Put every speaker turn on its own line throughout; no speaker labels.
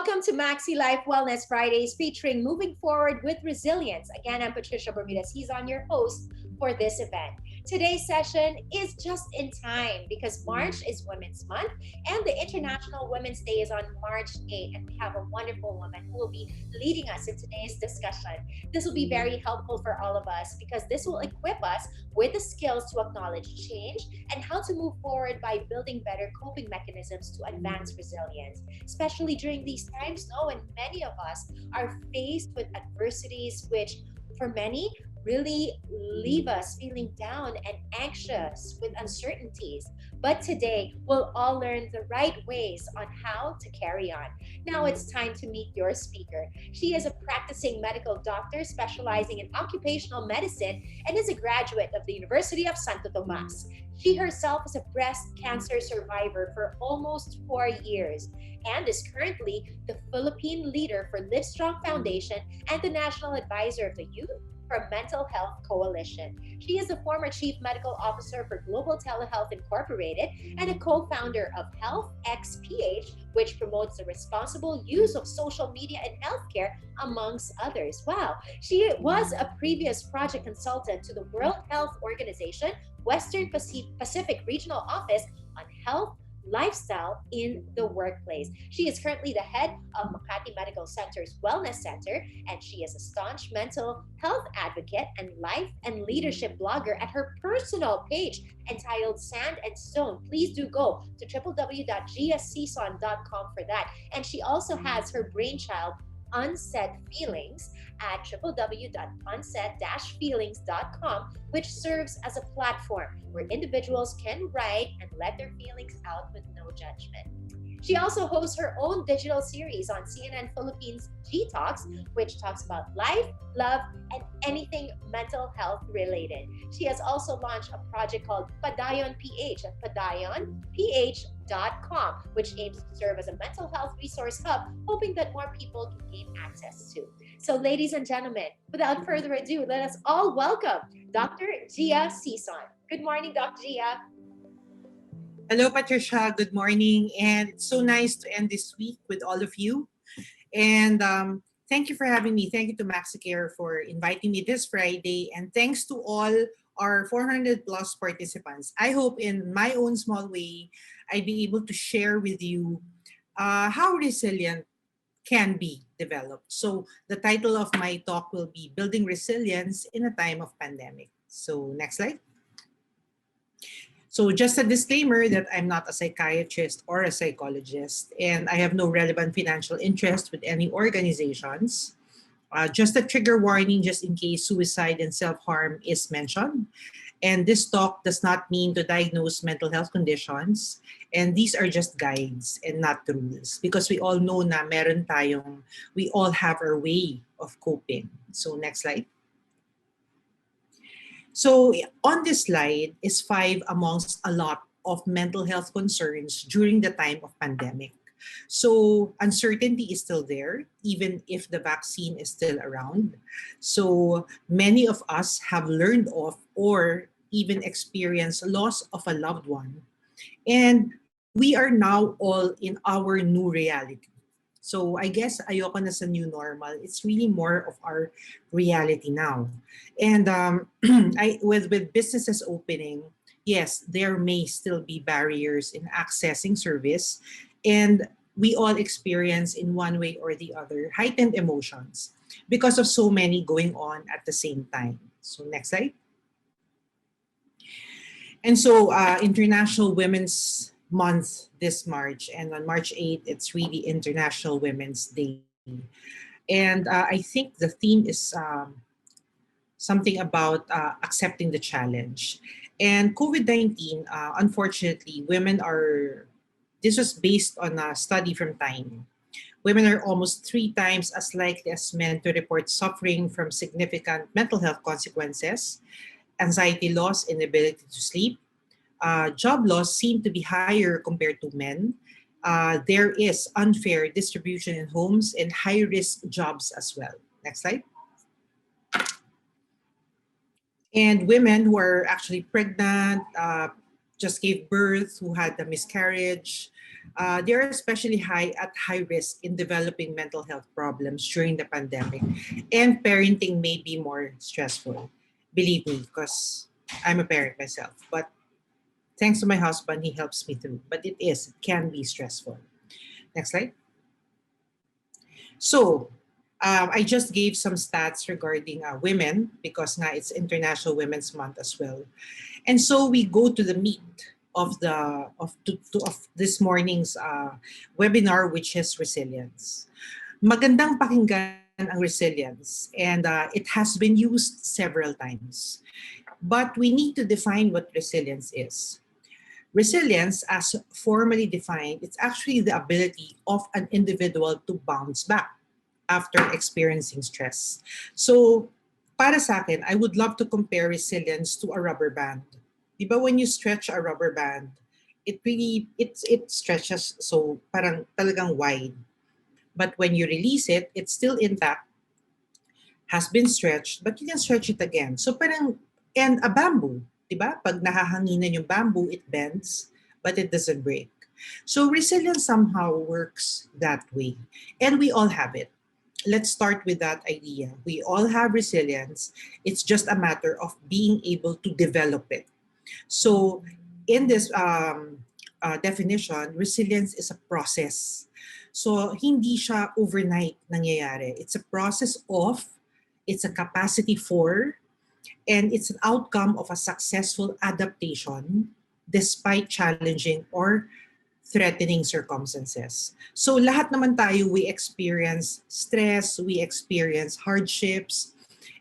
Welcome to Maxi Life Wellness Fridays featuring Moving Forward with Resilience. Again, I'm Patricia Bermudez. He's on your host for this event. Today's session is just in time because March is Women's Month and the International Women's Day is on March 8th. And we have a wonderful woman who will be leading us in today's discussion. This will be very helpful for all of us because this will equip us with the skills to acknowledge change and how to move forward by building better coping mechanisms to advance resilience, especially during these times, no, and many of us are faced with adversities which for many really leave us feeling down and anxious with uncertainties. But today, we'll all learn the right ways on how to carry on. Now it's time to meet your speaker. She is a practicing medical doctor specializing in occupational medicine and is a graduate of the University of Santo Tomas. She herself is a breast cancer survivor for almost 4 years and is currently the Philippine leader for Livestrong Foundation and the National Advisor of the Youth for Mental Health Coalition. She is the former Chief Medical Officer for Global Telehealth Incorporated and a co-founder of Health XPH, which promotes the responsible use of social media in healthcare, amongst others. Wow. She was a previous project consultant to the World Health Organization, Western Pacific Regional Office on Health Lifestyle in the Workplace. She is currently the head of Makati Medical Center's Wellness Center, and she is a staunch mental health advocate and life and leadership blogger at her personal page entitled Sand and Stone. Please do go to www.giasison.com for that. And she also has her brainchild, Unsaid Feelings, at www.unsaid-feelings.com, which serves as a platform where individuals can write and let their feelings out with no judgment. She also hosts her own digital series on CNN Philippines G Talks, which talks about life, love, and anything mental health related. She has also launched a project called Padayon PH at padayonph.com, which aims to serve as a mental health resource hub, hoping that more people can gain access to. So, ladies and gentlemen, without further ado, let us all welcome Dr. Gia Sison. Good morning, Dr. Gia.
Hello, Patricia. Good morning. And it's so nice to end this week with all of you. And thank you for having me. Thank you to Maxicare for inviting me this Friday. And thanks to all our 400 plus participants. I hope in my own small way, I'd be able to share with you how resilient can be developed. So the title of my talk will be Building Resilience in a Time of Pandemic. So next slide. So just a disclaimer that I'm not a psychiatrist or a psychologist, and I have no relevant financial interest with any organizations. Just a trigger warning just in case suicide and self-harm is mentioned. And this talk does not mean to diagnose mental health conditions. And these are just guides and not the rules. Because we all know na we all have our way of coping. So next slide. So on this slide is 5 amongst a lot of mental health concerns during the time of pandemic. So uncertainty is still there, even if the vaccine is still around. So many of us have learned of or even experienced loss of a loved one. And we are now all in our new reality. So I guess ayoko na sa new normal. It's really more of our reality now. And with businesses opening, yes, there may still be barriers in accessing service. And we all experience in one way or the other heightened emotions because of so many going on at the same time. So next slide. And so International Women's Month this March, and on March 8th, it's really International Women's Day. And I think the theme is something about accepting the challenge. And COVID-19, unfortunately, this was based on a study from Time. Women are almost 3 times as likely as men to report suffering from significant mental health consequences, anxiety loss, inability to sleep. Job loss seem to be higher compared to men. There is unfair distribution in homes and high-risk jobs as well. Next slide. And women who are actually pregnant, just gave birth, who had a miscarriage, they are especially high risk in developing mental health problems during the pandemic, and parenting may be more stressful. Believe me, because I'm a parent myself. But thanks to my husband, he helps me through. But it can be stressful. Next slide. So, I just gave some stats regarding women because nga it's International Women's Month as well. And so we go to the meat of of this morning's webinar, which is resilience. Magandang pakinggan ang resilience, and it has been used several times. But we need to define what resilience is. Resilience, as formally defined, it's actually the ability of an individual to bounce back after experiencing stress. So, para sa akin, I would love to compare resilience to a rubber band. Di ba when you stretch a rubber band, it stretches so parang talagang wide. But when you release it, it's still intact, has been stretched, but you can stretch it again. So parang, and a bamboo, di ba? Pag nahahanginan yung bamboo, it bends, but it doesn't break. So resilience somehow works that way. And we all have it. Let's start with that idea. We all have resilience. It's just a matter of being able to develop it. So, in this definition, resilience is a process. So, hindi siya overnight nangyayari. It's a process of, it's a capacity for, and it's an outcome of a successful adaptation despite challenging or threatening circumstances. So lahat naman tayo, we experience stress, we experience hardships,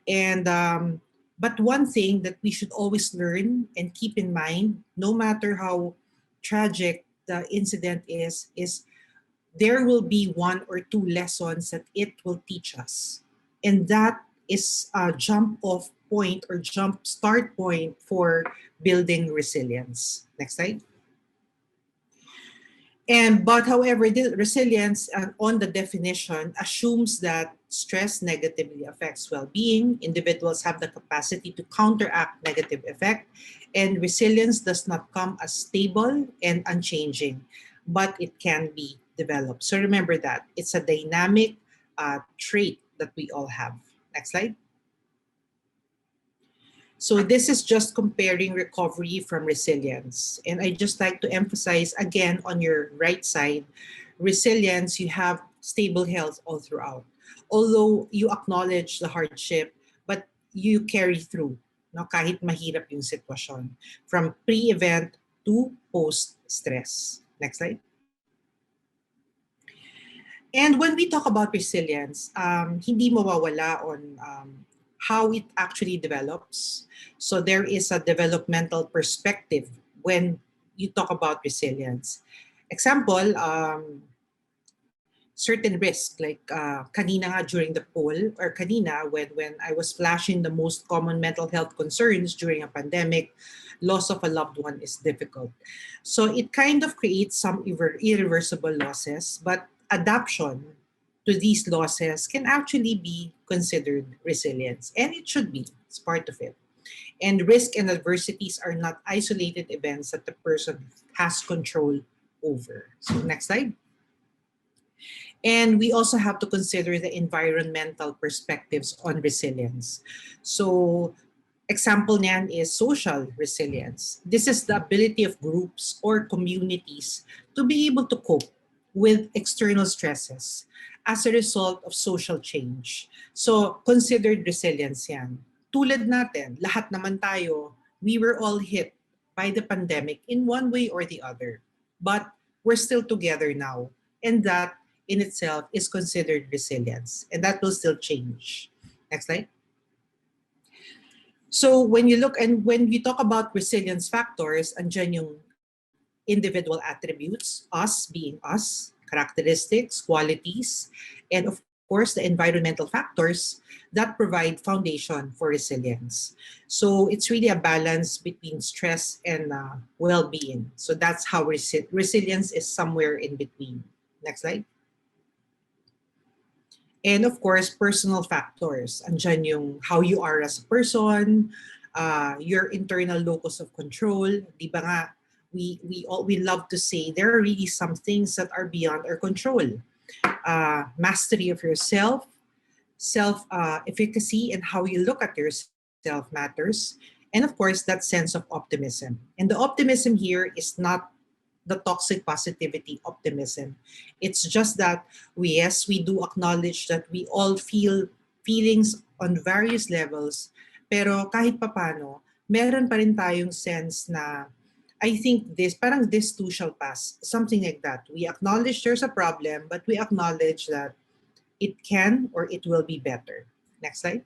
and but one thing that we should always learn and keep in mind, no matter how tragic the incident is there will be one or two lessons that it will teach us, and that is a jump off point or jump start point for building resilience. Next slide. And but however, the resilience on the definition assumes that stress negatively affects well-being. Individuals have the capacity to counteract negative effect, and resilience does not come as stable and unchanging, but it can be developed. So remember that it's a dynamic trait that we all have. Next slide. So this is just comparing recovery from resilience. And I just like to emphasize again on your right side, resilience, you have stable health all throughout. Although you acknowledge the hardship, but you carry through, no, kahit mahirap yung sitwasyon, from pre-event to post-stress. Next slide. And when we talk about resilience, hindi mawawala on how it actually develops. So there is a developmental perspective when you talk about resilience. Example, certain risk, like kanina nga during the poll, or kanina when I was flashing the most common mental health concerns during a pandemic, loss of a loved one is difficult. So it kind of creates some irreversible losses, but adaptation to these losses can actually be considered resilience, and it should be. It's part of it. And risk and adversities are not isolated events that the person has control over. So next slide. And we also have to consider the environmental perspectives on resilience. So example niyan is social resilience. This is the ability of groups or communities to be able to cope with external stresses as a result of social change. So considered resilience yan. Tulad natin, lahat naman tayo, we were all hit by the pandemic in one way or the other. But we're still together now. And that in itself is considered resilience. And that will still change. Next slide. So when you look and when we talk about resilience factors, andyan yung individual attributes, us being us, characteristics, qualities, and of course the environmental factors that provide foundation for resilience. So it's really a balance between stress and well-being. So that's how resilience is somewhere in between. Next slide. And of course, personal factors. Andyan yung how you are as a person, your internal locus of control. Di ba nga, we love to say there are really some things that are beyond our control. Mastery of yourself, self efficacy, and how you look at yourself matters. And of course, that sense of optimism. And the optimism here is not the toxic positivity optimism. It's just that yes, we do acknowledge that we all feel feelings on various levels, pero kahit papano, meron pa rin tayong sense na I think this, parang this too shall pass. Something like that. We acknowledge there's a problem, but we acknowledge that it can or it will be better. Next slide.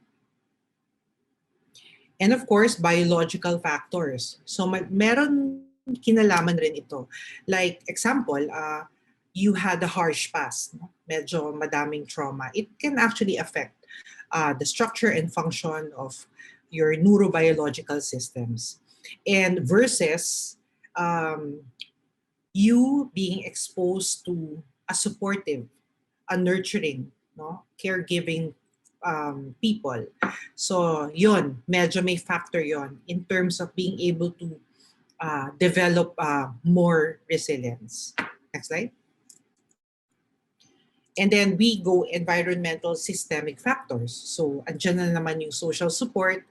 And of course, biological factors. So meron kinalaman rin ito. Like example, you had a harsh past, no? Medyo madaming trauma. It can actually affect the structure and function of your neurobiological systems. And versus um, you being exposed to a supportive, a nurturing, no, caregiving people. So yon, medyo may factor yon in terms of being able to develop more resilience. Next slide. And then we go environmental systemic factors. So andyan na naman yung social support.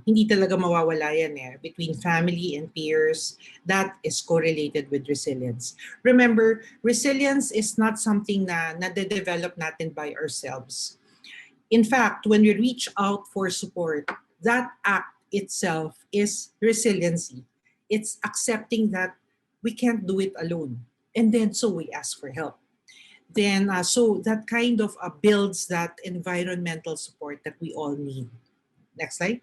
Hindi talaga mawawala yan between family and peers. That is correlated with resilience. Remember, resilience is not something na nade-develop natin by ourselves. In fact, when we reach out for support, that act itself is resiliency. It's accepting that we can't do it alone. And then so we ask for help. Then so that kind of builds that environmental support that we all need. Next slide.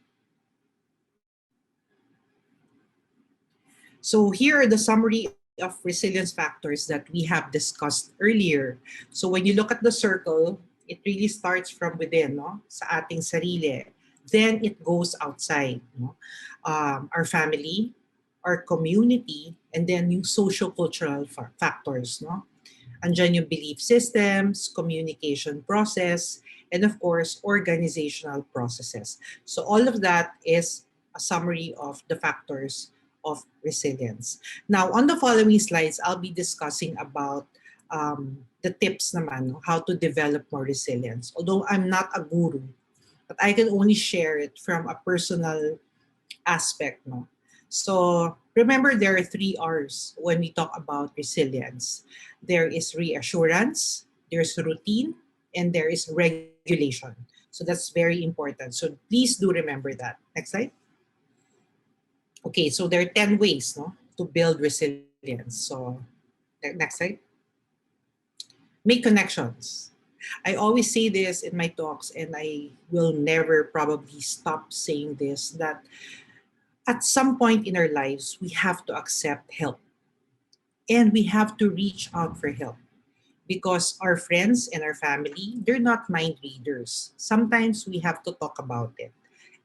So here are the summary of resilience factors that we have discussed earlier. So when you look at the circle, it really starts from within, no? Sa ating sarili. Then it goes outside, no? Our family, our community, and then yung socio-cultural factors, no? Andyan yung belief systems, communication process, and of course, organizational processes. So all of that is a summary of the factors of resilience. Now, on the following slides, I'll be discussing about the tips naman, no, how to develop more resilience. Although I'm not a guru, but I can only share it from a personal aspect. No? So remember, there are 3 R's when we talk about resilience. There is reassurance, there's routine, and there is regulation. So that's very important. So please do remember that. Next slide. Okay, so there are 10 ways, no, to build resilience. So next slide. Make connections. I always say this in my talks, and I will never probably stop saying this, that at some point in our lives, we have to accept help and we have to reach out for help because our friends and our family, they're not mind readers. Sometimes we have to talk about it.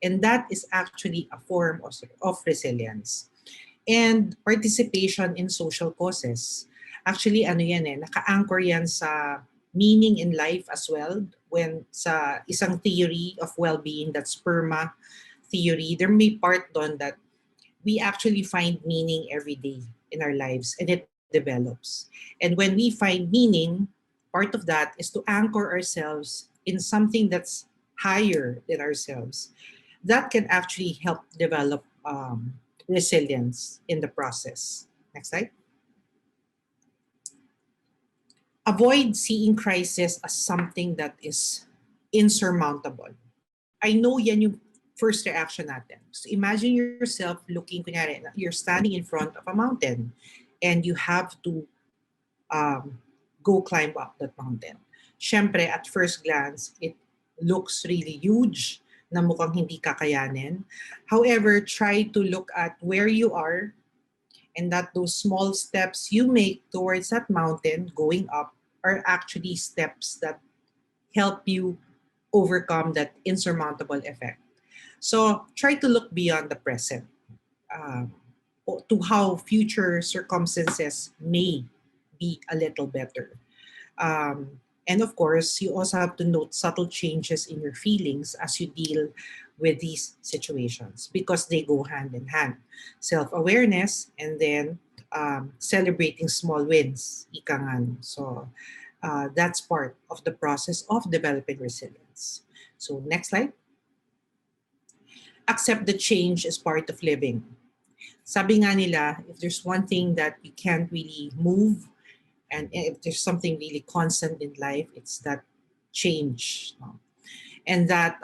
And that is actually a form of resilience. And participation in social causes. Actually, ano yan naka-anchor yan sa meaning in life as well. When sa isang theory of well-being, that's PERMA theory, there may part doon that we actually find meaning every day in our lives and it develops. And when we find meaning, part of that is to anchor ourselves in something that's higher than ourselves. That can actually help develop resilience in the process. Next slide. Avoid seeing crisis as something that is insurmountable. I know yan yung first reaction natin. So imagine yourself looking, kunyari, you're standing in front of a mountain and you have to go climb up that mountain. Syempre, at first glance, it looks really huge na mukhang hindi kakayanin. However, try to look at where you are and that those small steps you make towards that mountain going up are actually steps that help you overcome that insurmountable effect. So try to look beyond the present uh, to how future circumstances may be a little better. Um, And of course, you also have to note subtle changes in your feelings as you deal with these situations because they go hand in hand. Self awareness and then celebrating small wins. Ika nga, no? So that's part of the process of developing resilience. So, next slide. Accept that change is part of living. Sabi nga nila, if there's one thing that you can't really move, and if there's something really constant in life, it's that change. No? And that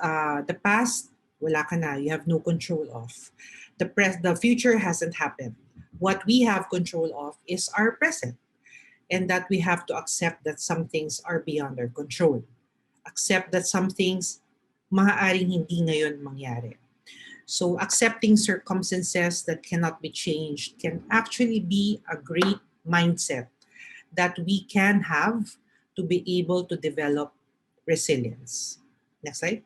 the past, wala ka na, you have no control of. The future hasn't happened. What we have control of is our present, and that we have to accept that some things are beyond our control. Accept that some things maaaring hindi ngayon mangyari. So accepting circumstances that cannot be changed can actually be a great mindset that we can have to be able to develop resilience. Next slide.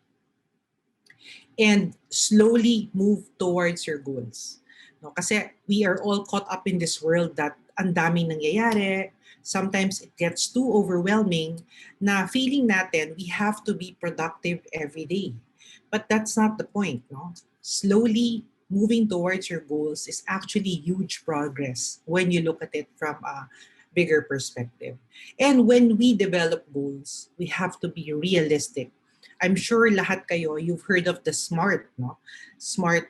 And slowly move towards your goals. No, kasi we are all caught up in this world that ang daming nangyayari. Sometimes it gets too overwhelming na feeling natin we have to be productive every day. But that's not the point. No? Slowly moving towards your goals is actually huge progress when you look at it from a bigger perspective. And when we develop goals, we have to be realistic. I'm sure lahat kayo, you've heard of the SMART, no? SMART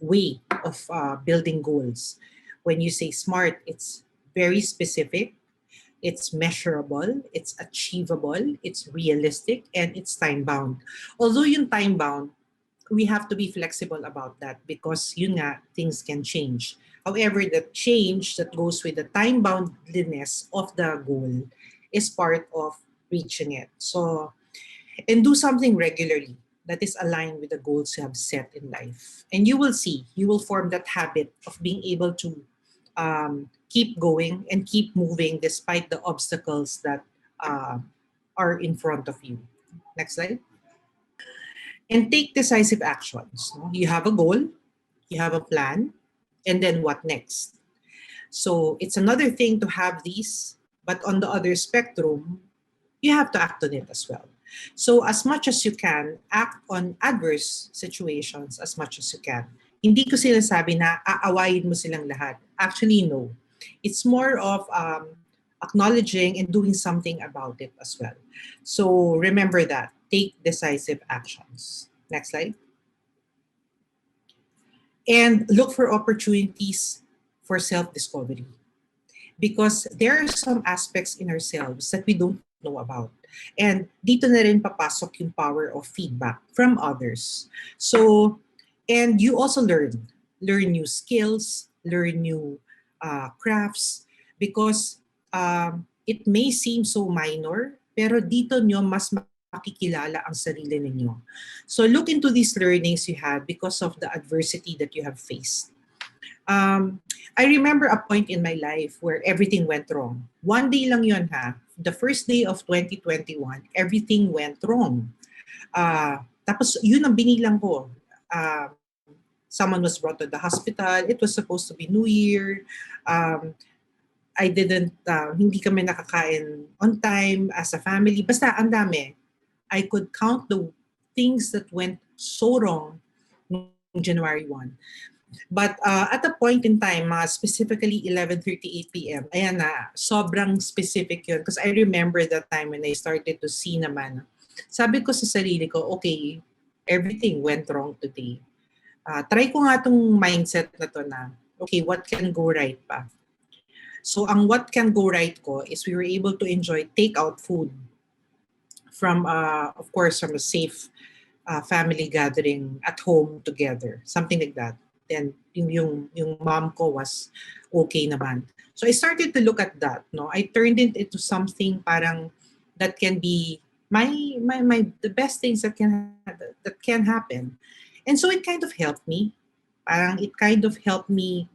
way of building goals. When you say SMART, it's very specific, it's measurable, it's achievable, it's realistic, and it's time-bound. Although yung time-bound, we have to be flexible about that because yun nga, things can change. However, the change that goes with the time-boundedness of the goal is part of reaching it. So, and do something regularly that is aligned with the goals you have set in life. And you will see, you will form that habit of being able to keep going and keep moving despite the obstacles that uh, are in front of you. Next slide. And take decisive actions. No? You have a goal, you have a plan, and then what next? So it's another thing to have these, but on the other spectrum, you have to act on it as well. So as much as you can, act on adverse situations as much as you can. Hindi ko sinasabi na aawayin mo silang lahat. Actually, no. It's more of acknowledging and doing something about it as well. So remember that. Take decisive actions. Next slide. And look for opportunities for self-discovery. Because there are some aspects in ourselves that we don't know about. And dito na rin papasok yung power of feedback from others. So, and you also learn new skills, learn new crafts, because it may seem so minor, pero dito nyo mas makikilala ang sarili ninyo. So look into these learnings you have because of the adversity that you have faced. I remember a point in my life where everything went wrong. One day lang yun ha. The first day of 2021, everything went wrong. Tapos yun ang binilang ko. Someone was brought to the hospital. It was supposed to be New Year. I didn't, hindi kami nakakain on time as a family. Basta ang dami. I could count the things that went so wrong noong January 1. But at a point in time, specifically 11:38 p.m., ayan na, sobrang specific yun. Because I remember that time when I started to see naman, sabi ko sa sarili ko, okay, everything went wrong today. Try ko nga tong mindset na to na, okay, what can go right pa? So ang what can go right ko is we were able to enjoy takeout food from, of course, from a safe family gathering at home together, something like that. Then yung mom ko was okay naman. So I started to look at that. No, I turned it into something parang that can be my the best things that can happen. And so it kind of helped me. Parang it kind of helped me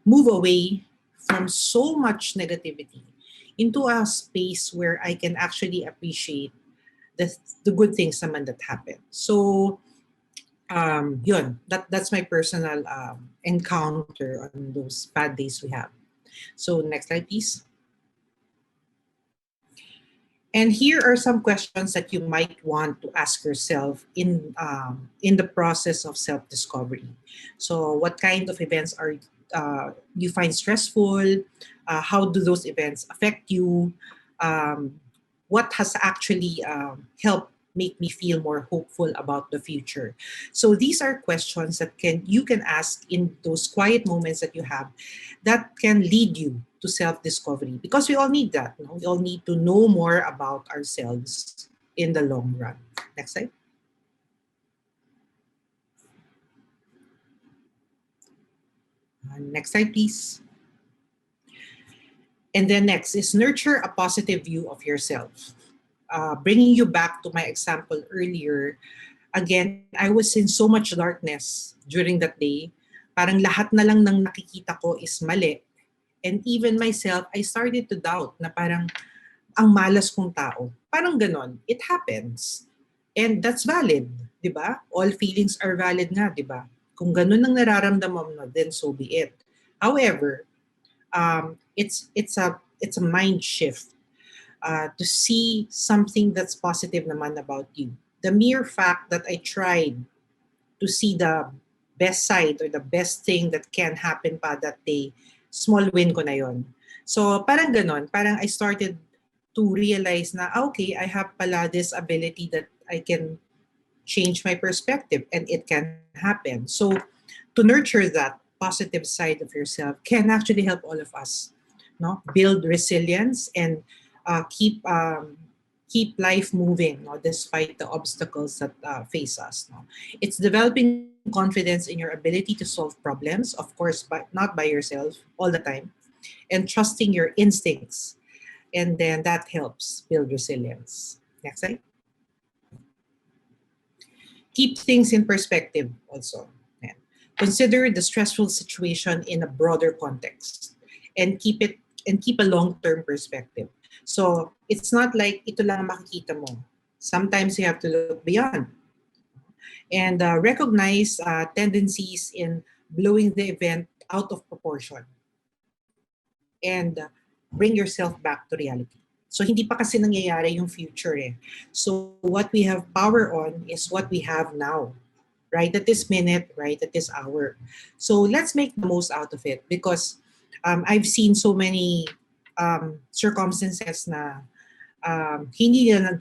move away from so much negativity into a space where I can actually appreciate the good things naman that happen. So yun, that's my personal encounter on those bad days we have. So next slide, please. And here are some questions that you might want to ask yourself in the process of self-discovery. So, what kind of events are you find stressful? How do those events affect you? Um, what has actually helped make me feel more hopeful about the future? So, these are questions that can you can ask in those quiet moments that you have that can lead you to self-discovery, because we all need that. No? We all need to know more about ourselves in the long run. Next slide. Next slide, please. And then next is nurture a positive view of yourself. Bringing you back to my example earlier, again, I was in so much darkness during that day. Parang lahat na lang ng nakikita ko is mali. And even myself, I started to doubt na parang ang malas kong tao. Parang ganon. It happens. And that's valid, di ba? All feelings are valid nga, di ba? Kung ganon ang nararamdaman mo, then so be it. However, it's a mind shift to see something that's positive naman about you. The mere fact that I tried to see the best side or the best thing that can happen pa that day, small win ko na yon. So parang ganon, parang I started to realize na, okay, I have pala this ability that I can change my perspective and it can happen. So to nurture that positive side of yourself can actually help all of us, no? Build resilience and keep life moving, no? Despite the obstacles that face us. No? It's developing confidence in your ability to solve problems, of course, but not by yourself all the time, and trusting your instincts, and then that helps build resilience. Next slide. Keep things in perspective also. Yan. Consider the stressful situation in a broader context and keep a long-term perspective. So it's not like ito lang ang makikita mo. Sometimes you have to look beyond and recognize tendencies in blowing the event out of proportion and bring yourself back to reality. So hindi pa kasi nangyayari yung future eh. So what we have power on is what we have now, right at this minute, right at this hour. So let's make the most out of it, because I've seen so many circumstances na hindi na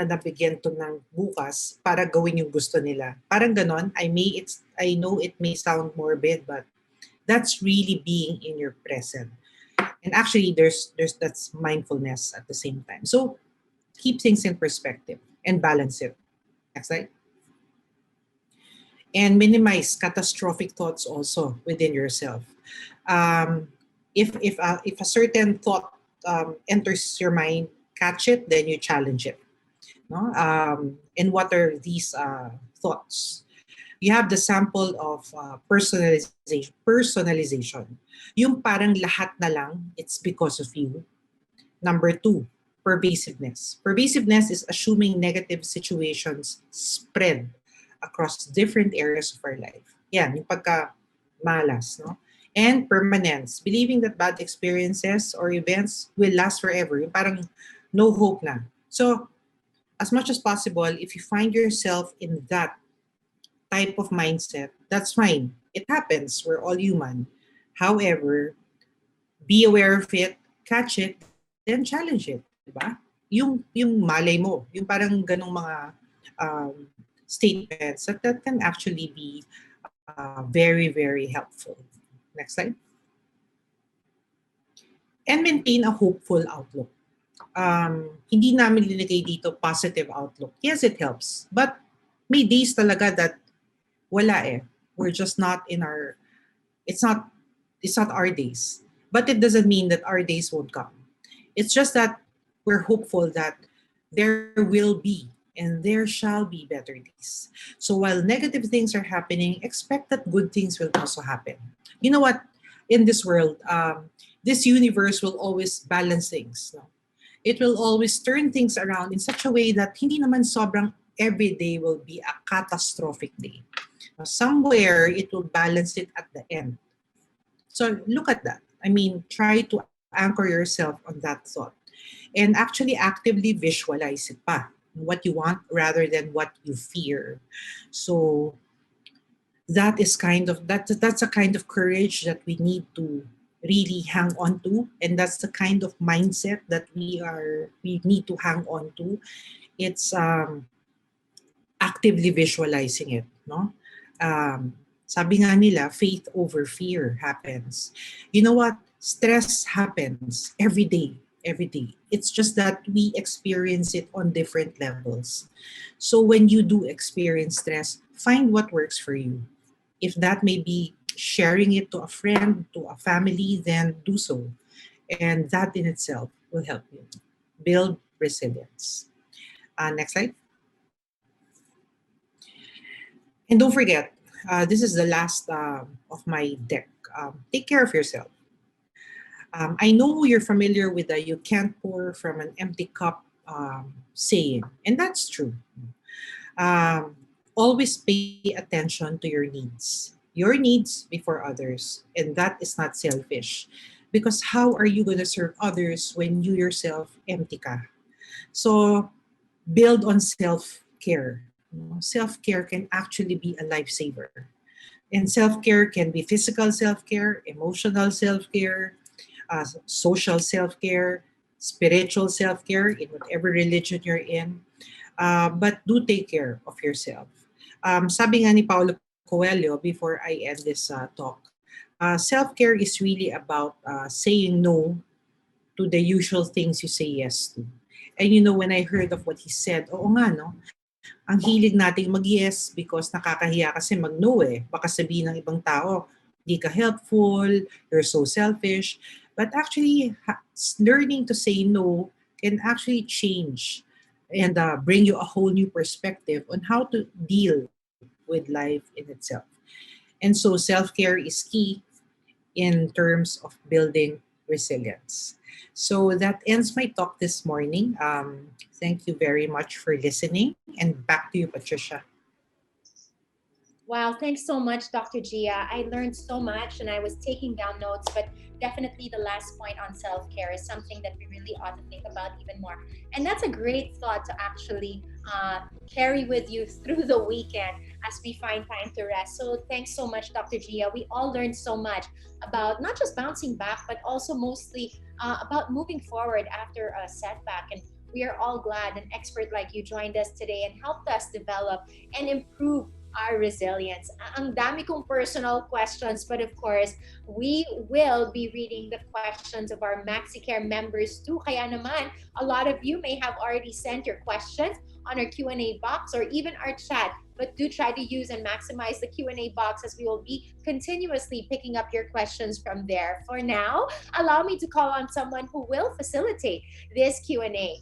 nabigyan to ng bukas para gawin yung gusto nila. Parang ganon. I know it may sound morbid, but that's really being in your present. And actually, there's that's mindfulness at the same time. So keep things in perspective and balance it. Next slide. And minimize catastrophic thoughts also within yourself. Um, if a certain thought enters your mind, catch it, then you challenge it. No? And what are these thoughts? You have the sample of personalization. Yung parang lahat na lang, it's because of you. Number two, pervasiveness. Pervasiveness is assuming negative situations spread across different areas of our life. Yan, yung pagka malas, no? And permanence, believing that bad experiences or events will last forever. Yung parang no hope na. So, as much as possible, if you find yourself in that type of mindset, that's fine. It happens. We're all human. However, be aware of it, catch it, then challenge it. Diba? Yung malay mo, yung parang ganong mga statements that can actually be very, very helpful. Next slide. And maintain a hopeful outlook. Hindi namin linagay dito positive outlook. Yes, it helps. But may days talaga that wala eh. We're just not in our, it's not our days. But it doesn't mean that our days won't come. It's just that we're hopeful that there will be and there shall be better days. So while negative things are happening, expect that good things will also happen. You know what? In this world, this universe will always balance things. No? It will always turn things around in such a way that hindi naman sobrang every day will be a catastrophic day. Somewhere it will balance it at the end. So look at that. I mean, try to anchor yourself on that thought. and actually actively visualize it pa, what you want rather than what you fear. So that's a kind of courage that we need to really hang on to, and that's the kind of mindset that we need to hang on to. It's actively visualizing it, no? Sabi nga nila, faith over fear happens. You know what? Stress happens every day. It's just that we experience it on different levels. So when you do experience stress, find what works for you. If that may be sharing it to a friend, to a family, then do so. And that in itself will help you build resilience. Next slide. And don't forget, this is the last of my deck. Take care of yourself. I know you're familiar with the "you can't pour from an empty cup" saying, and that's true. Always pay attention to your needs before others, and that is not selfish. Because how are you going to serve others when you yourself empty ka? So build on self care. Self care can actually be a lifesaver. And self care can be physical self care, emotional self care, social self care, spiritual self care in whatever religion you're in. But do take care of yourself. Sabi nga ni Paulo Coelho before I end this talk, self care is really about saying no to the usual things you say yes to. And when I heard of what he said, oo nga, no? Ang hilig nating mag-yes because nakakahiya kasi mag-no eh. Baka sabihin ng ibang tao, hindi ka helpful, you're so selfish. But actually, learning to say no can actually change and bring you a whole new perspective on how to deal with life in itself. And so self-care is key in terms of building resilience. So that ends my talk this morning. Thank you very much for listening. And back to you, Patricia.
Wow, thanks so much, Dr. Gia. I learned so much and I was taking down notes, but definitely the last point on self care is something that we really ought to think about even more. And that's a great thought to actually carry with you through the weekend as we find time to rest. So thanks so much, Dr. Gia. We all learned so much about not just bouncing back, but also mostly about moving forward after a setback. And we are all glad an expert like you joined us today and helped us develop and improve our resilience. Ang dami kong personal questions, but of course, we will be reading the questions of our Maxicare members too. Kaya naman, a lot of you may have already sent your questions on our Q&A box or even our chat. But do try to use and maximize the Q&A box as we will be continuously picking up your questions from there. For now, allow me to call on someone who will facilitate this Q&A.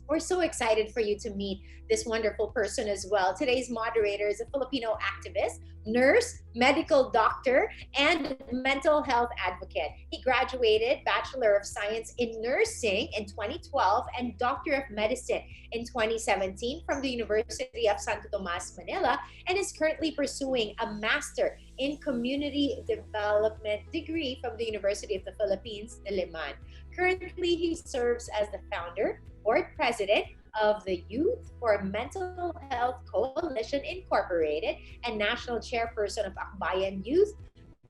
We're so excited for you to meet this wonderful person as well. Today's moderator is a Filipino activist, nurse, medical doctor, and mental health advocate. He graduated Bachelor of Science in Nursing in 2012 and Doctor of Medicine in 2017 from the University of Santo Tomas, Manila, and is currently pursuing a Master in Community Development degree from the University of the Philippines, Diliman. Currently, he serves as the founder, board president of the Youth for Mental Health Coalition Incorporated and national chairperson of Akbayan Youth,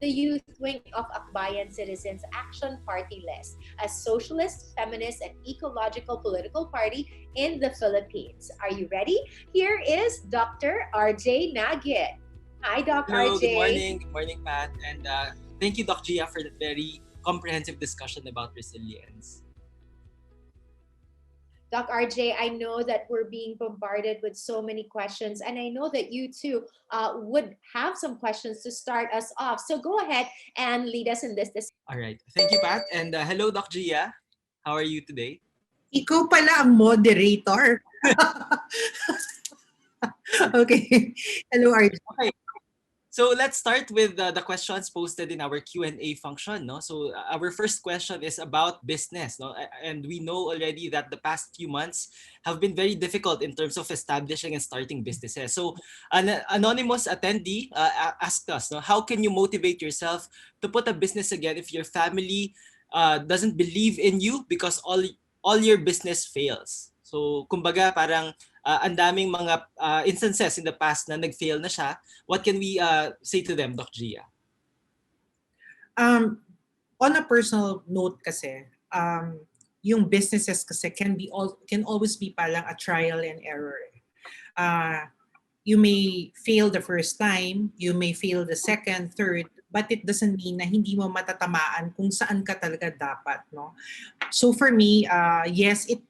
the youth wing of Akbayan Citizens Action Party List, a socialist, feminist, and ecological political party in the Philippines. Are you ready? Here is Dr. RJ Nagit. Hi, Doc
Hello, good
RJ.
morning. Good morning, Pat. And thank you, Doc Gia, for the very comprehensive discussion about resilience.
Doc RJ, I know that we're being bombarded with so many questions, and I know that you too would have some questions to start us off. So go ahead and lead us in this discussion.
All right. Thank you, Pat. And hello, Doc Gia. How are you today?
Ikaw pala ang moderator. Okay. Hello, RJ.
Okay. So let's start with the questions posted in our Q&A function. No? So our first question is about business. No? And we know already that the past few months have been very difficult in terms of establishing and starting businesses. So an anonymous attendee asked us, no, how can you motivate yourself to put a business again if your family doesn't believe in you because all your business fails. So kumbaga parang ang daming mga instances in the past na nag-fail na siya. What can we say to them, Doc Gia?
On a personal note kasi, yung businesses kasi can always be parang a trial and error. You may fail the first time, you may fail the second, third, but it doesn't mean na hindi mo matatamaan kung saan ka talaga dapat, no? So for me, yes, it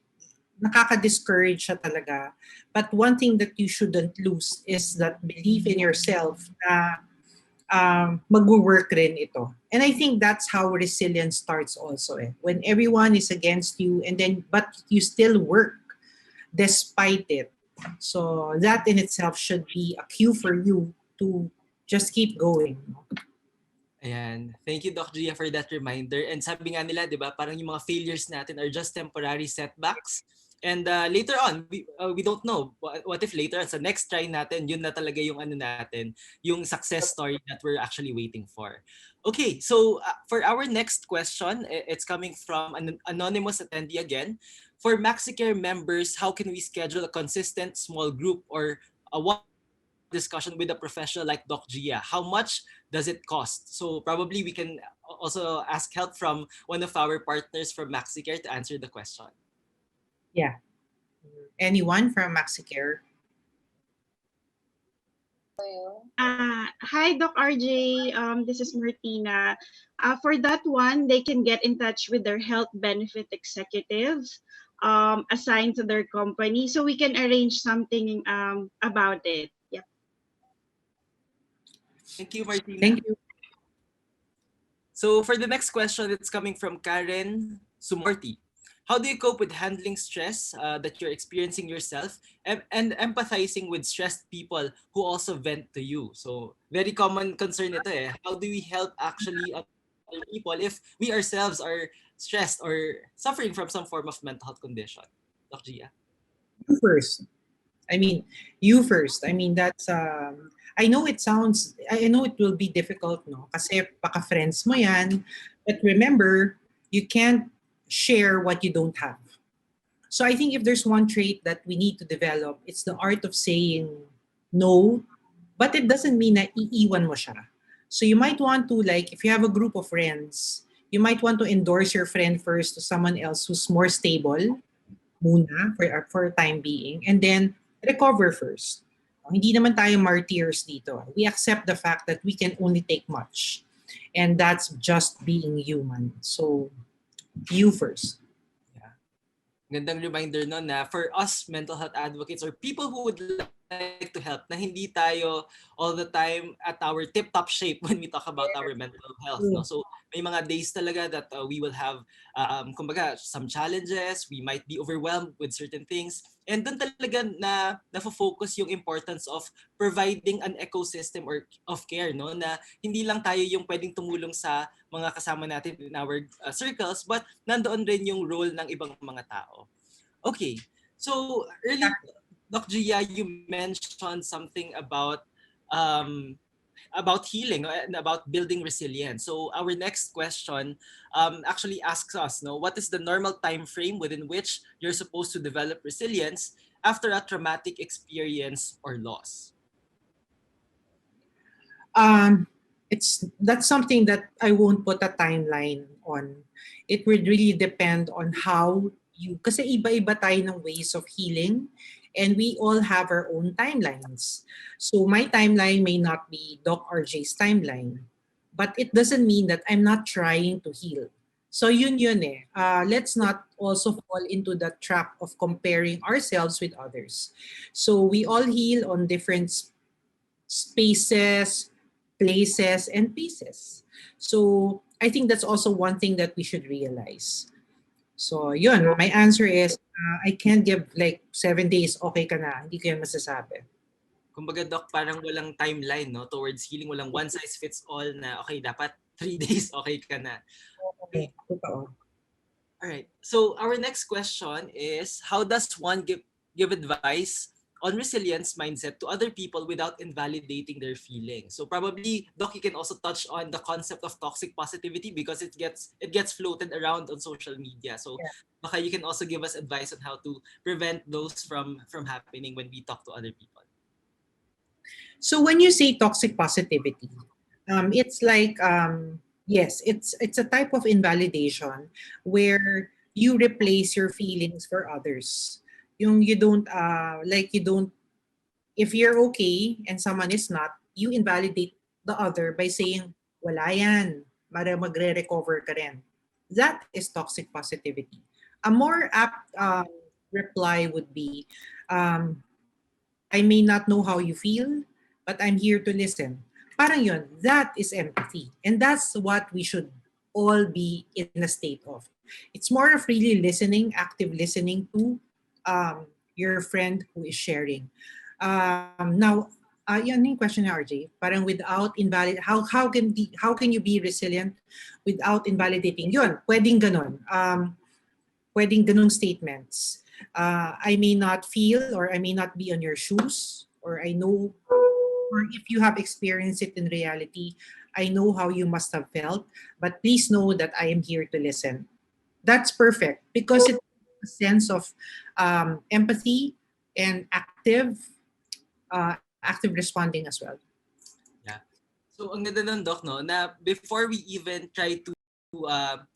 nakaka-discourage siya talaga. But one thing that you shouldn't lose is that belief in yourself na mag-work rin ito. And I think that's how resilience starts also. When everyone is against you but you still work despite it. So that in itself should be a cue for you to just keep going.
Ayan. Thank you, Doc Gia, for that reminder. And sabi nga nila, di ba, parang yung mga failures natin are just temporary setbacks. And later on, we don't know. What if later on, sa next try natin, yun na talaga yung ano natin, yung success story that we're actually waiting for. Okay, so for our next question, it's coming from an anonymous attendee again. For Maxicare members, how can we schedule a consistent small group or a one discussion with a professional like Doc Gia? How much does it cost? So probably we can also ask help from one of our partners from Maxicare to answer the question.
Yeah. Anyone from Maxicare?
Hi, Doc RJ. This is Martina. For that one, they can get in touch with their health benefit executives assigned to their company, so we can arrange something about it. Yep.
Thank you, Martina.
Thank you.
So for the next question, it's coming from Karen Sumorti. How do you cope with handling stress that you're experiencing yourself and empathizing with stressed people who also vent to you? So very common concern ito eh. How do we help actually other people if we ourselves are stressed or suffering from some form of mental health condition? Doc Gia?
You first. You first. That's I know I know it will be difficult, no? Kasi paka-friends mo yan. But remember, you can't share what you don't have. So I think if there's one trait that we need to develop, it's the art of saying no, but it doesn't mean na iiwan mo siya. So you might want to, like, if you have a group of friends, you might want to endorse your friend first to someone else who's more stable muna for time being, and then recover first. Hindi naman tayo martyrs dito. We accept the fact that we can only take much. And that's just being human. So, you first.
Gandang reminder no na for us mental health advocates or people who would like to help, na hindi tayo all the time at our tip-top shape when we talk about our mental health. No? So may mga days talaga that we will have kumbaga, some challenges, we might be overwhelmed with certain things. And doon talaga na nafo-focus yung importance of providing an ecosystem or of care, no? Na hindi lang tayo yung pwedeng tumulong sa mga kasama natin in our circles, but nandoon rin yung role ng ibang mga tao. Okay, so earlier, Doc Gia, you mentioned something about healing and about building resilience. So our next question actually asks us, no, what is the normal time frame within which you're supposed to develop resilience after a traumatic experience or loss?
That's something that I won't put a timeline on. It would really depend on how you, kasi iba-iba tayo ng ways of healing, and we all have our own timelines. So my timeline may not be Doc RJ's timeline, but it doesn't mean that I'm not trying to heal. So yun eh. Let's not also fall into the trap of comparing ourselves with others. So we all heal on different spaces, places, and pieces. So I think that's also one thing that we should realize. So yun, my answer is I can't give like 7 days, okay ka na. Hindi ko yan masasabi.
Kumbaga, Doc, parang walang timeline, no, towards healing. Walang one size fits all na, okay, dapat 3 days, okay ka na.
Okay. Totoo.
All right. So our next question is, how does one give advice on resilience mindset to other people without invalidating their feelings. So probably, Doc, you can also touch on the concept of toxic positivity because it gets floated around on social media. So baka you can also give us advice on how to prevent those from happening when we talk to other people.
So when you say toxic positivity, it's like yes, it's a type of invalidation where you replace your feelings for others. Yung you don't like you don't if you're okay and someone is not, you invalidate the other by saying wala yan, para magre-recover ka rin. That is toxic positivity. A more apt reply would be um, I may not know how you feel, but I'm here to listen. Parang yun, that is empathy. And that's what we should all be in a state of. It's more of really listening, active listening to your friend who is sharing. Now, yan yung question ni RJ. Parang without invalid, how can you be resilient without invalidating? Yun, pwedeng ganon. Pwedeng ganong statements. I may not feel or I may not be on your shoes or I know or if you have experienced it in reality, I know how you must have felt, but please know that I am here to listen. That's perfect because it's a sense of empathy and active responding as well.
Yeah. So ang ganda nun, Doc, no, na before we even try to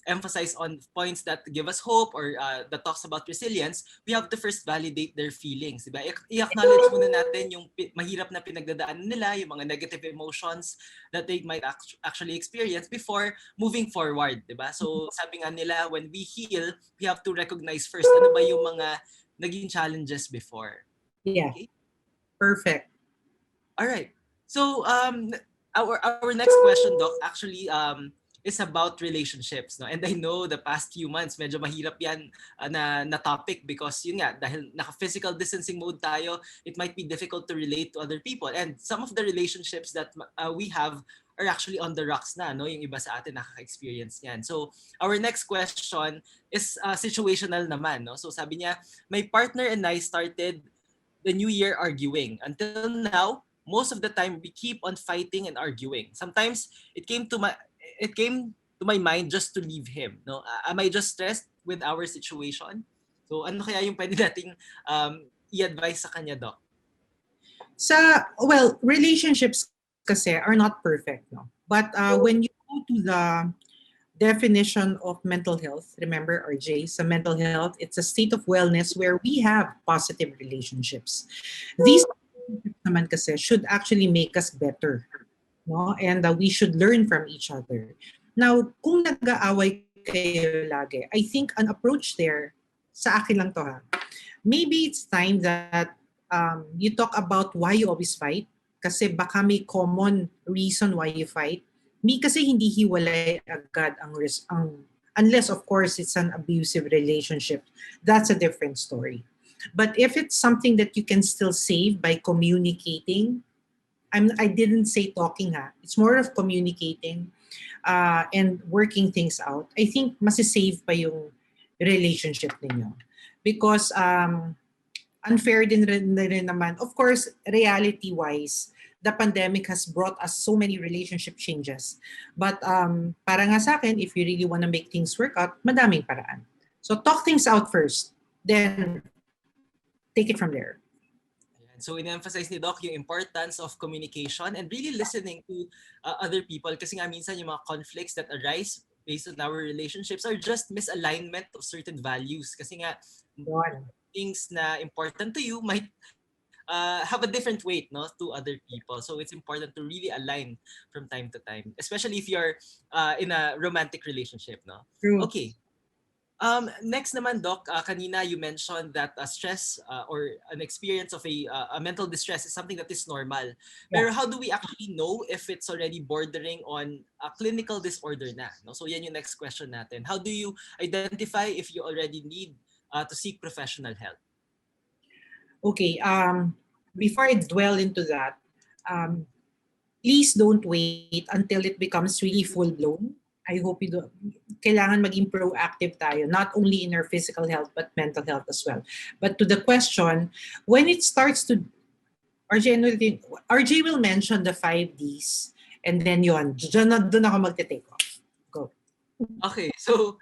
emphasize on points that give us hope or that talks about resilience, we have to first validate their feelings. Diba? I-acknowledge muna natin yung mahirap na pinagdadaanan nila, yung mga negative emotions that they might actually experience before moving forward. Diba? So sabi nga nila, when we heal, we have to recognize first ano ba yung mga naging challenges before.
Yeah,
okay?
Perfect.
All right. So our next question, Doc, actually is about relationships, no? And I know the past few months medyo mahirap yan na topic because yun nga dahil naka-physical distancing mode tayo, it might be difficult to relate to other people. And some of the relationships that we have are actually on the rocks na, no? Yung iba sa atin nakaka-experience yan. So our next question is situational naman, no? So sabi niya, my partner and I started the new year arguing. Until now, most of the time we keep on fighting and arguing. Sometimes it came to my mind just to leave him. No, am I just stressed with our situation? So ano kaya yung pwede nating i-advise sa kanya, Doc?
Well, relationships kasi are not perfect, no? But when you go to the definition of mental health, remember RJ, sa mental health, it's a state of wellness where we have positive relationships. These relationships naman kasi should actually make us better, no? And we should learn from each other. Now, kung nag-aaway kayo lagi, I think an approach there, sa akin lang to ha, maybe it's time that you talk about why you always fight kasi baka may common reason why you fight. Kasi hindi hiwalay agad ang unless of course it's an abusive relationship. That's a different story. But if it's something that you can still save by communicating, I didn't say talking ha. It's more of communicating and working things out. I think masisave pa yung relationship ninyo. Because unfair din rin naman. Of course, reality-wise, the pandemic has brought us so many relationship changes. But para nga sa akin, if you really want to make things work out, madaming paraan. So talk things out first. Then take it from there.
So in-emphasize ni Doc yung importance of communication and really listening to other people kasi nga minsan yung mga conflicts that arise based on our relationships are just misalignment of certain values kasi nga things na important to you might have a different weight, no, to other people. So it's important to really align from time to time, especially if you're in a romantic relationship, no?
True.
Okay. Next naman, Doc, kanina you mentioned that stress or an experience of a mental distress is something that is normal. Pero how do we actually know if it's already bordering on a clinical disorder na? No? So yan yung next question natin. How do you identify if you already need to seek professional help?
Okay, before I dwell into that, please don't wait until it becomes really full-blown. I hope you do. Kailangan maging proactive tayo, not only in our physical health but mental health as well. But to the question, when it starts to RJ will mention the 5 Ds and then yon. Doon ako magte-take off. Go.
Okay, so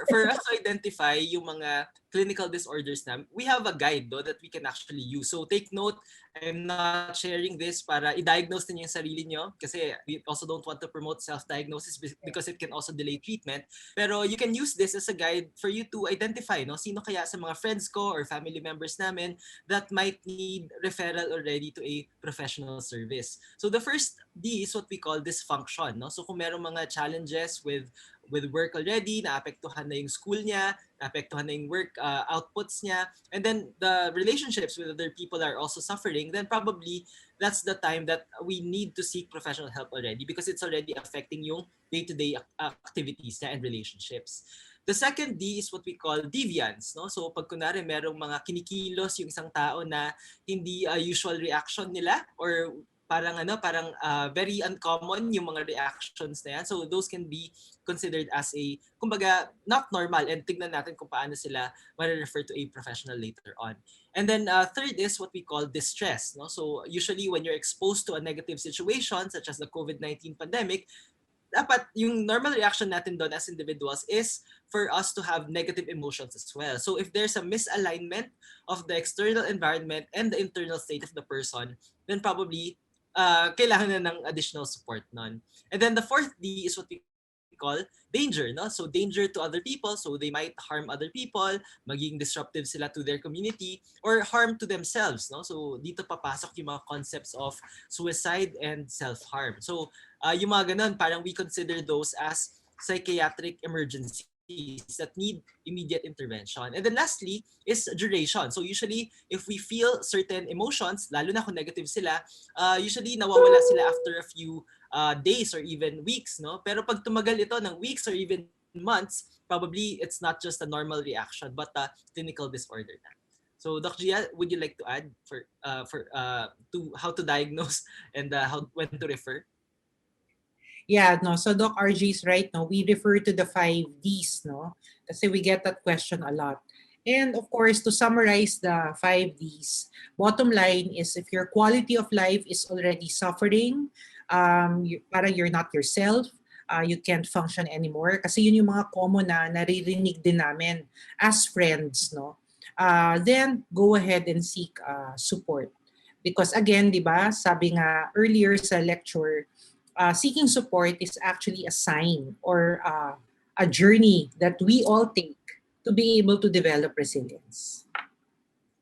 for us to identify yung mga clinical disorders na, we have a guide that we can actually use. So take note, I'm not sharing this para i-diagnose niyo yung sarili nyo kasi we also don't want to promote self-diagnosis because it can also delay treatment. Pero you can use this as a guide for you to identify sino kaya sa mga friends ko or family members namin that might need referral already to a professional service. So the first D is what we call dysfunction. So kung merong mga challenges with work already, naapektuhan na yung school niya, naapektuhan na yung work outputs niya, and then the relationships with other people are also suffering, then probably that's the time that we need to seek professional help already because it's already affecting yung day-to-day activities niya and relationships. The second D is what we call deviance. So pag kunwari merong mga kinikilos yung isang tao na hindi usual reaction nila or parang very uncommon yung mga reactions na yan. So those can be considered as a, kumbaga, not normal, and tignan natin kung paano sila ma-refer to a professional later on. And then third is what we call distress. So usually when you're exposed to a negative situation such as the COVID-19 pandemic, dapat yung normal reaction natin doon as individuals is for us to have negative emotions as well. So if there's a misalignment of the external environment and the internal state of the person, then probably kailangan na ng additional support nun. And then the fourth D is what we call danger. So danger to other people, so they might harm other people, maging disruptive sila to their community, or harm to themselves. So dito papasok yung mga concepts of suicide and self-harm. So yung mga ganun, parang we consider those as psychiatric emergencies that need immediate intervention. And then lastly is duration. So usually if we feel certain emotions, lalo na kung negative sila, usually nawawala sila after a few days or even weeks. Pero pag tumagal ito ng weeks or even months, probably it's not just a normal reaction but a clinical disorder na. So Doc Gia, would you like to add for to how to diagnose and when to refer?
Yeah, no. So Doc RJ is right, no. We refer to the 5 Ds, no. Kasi we get that question a lot. And of course, to summarize the 5 Ds, bottom line is if your quality of life is already suffering, parang you're not yourself, you can't function anymore. Kasi yun yung mga common na naririnig din namin as friends, no. Then go ahead and seek support. Because again, di ba, sabi nga earlier sa lecture, seeking support is actually a sign or a journey that we all take to be able to develop resilience.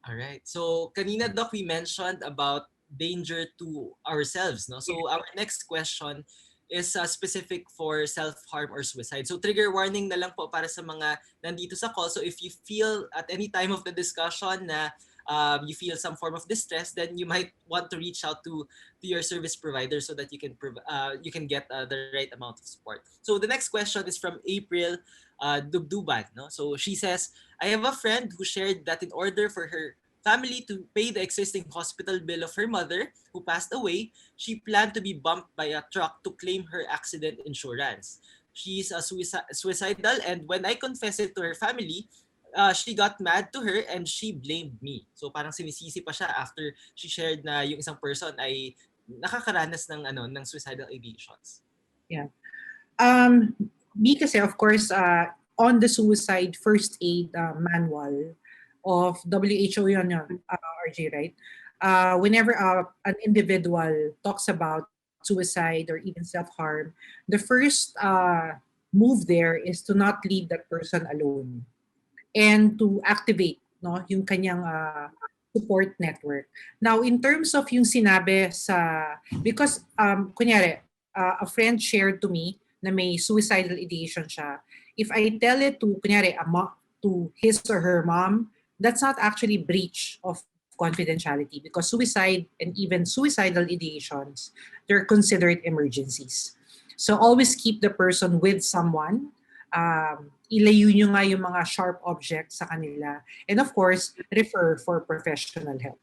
All right. So kanina, Doc, we mentioned about danger to ourselves. So our next question is specific for self-harm or suicide. So trigger warning na lang po para sa mga nandito sa call. So if you feel at any time of the discussion na you feel some form of distress, then you might want to reach out to your service provider so that you can get the right amount of support. So the next question is from April Dubduban. So she says, I have a friend who shared that in order for her family to pay the existing hospital bill of her mother who passed away, she planned to be bumped by a truck to claim her accident insurance. She's suicidal, and when I confessed it to her family, she got mad to her and she blamed me. So parang sinisisi pa siya after she shared na yung isang person ay nakakaranas ng suicidal ideations.
Yeah. Me kasi, of course, on the suicide first aid manual of WHO yun, RJ, right? Whenever an individual talks about suicide or even self-harm, the first move there is to not leave that person alone and to activate yung kanyang support network. Now, in terms of yung sinabi sa, because kunyari, a friend shared to me na may suicidal ideation siya. If I tell it to, kunyari, to his or her mom, that's not actually breach of confidentiality because suicide and even suicidal ideations, they're considered emergencies. So always keep the person with someone. Ilayo nyo nga yung mga sharp objects sa kanila. And of course, refer for professional help.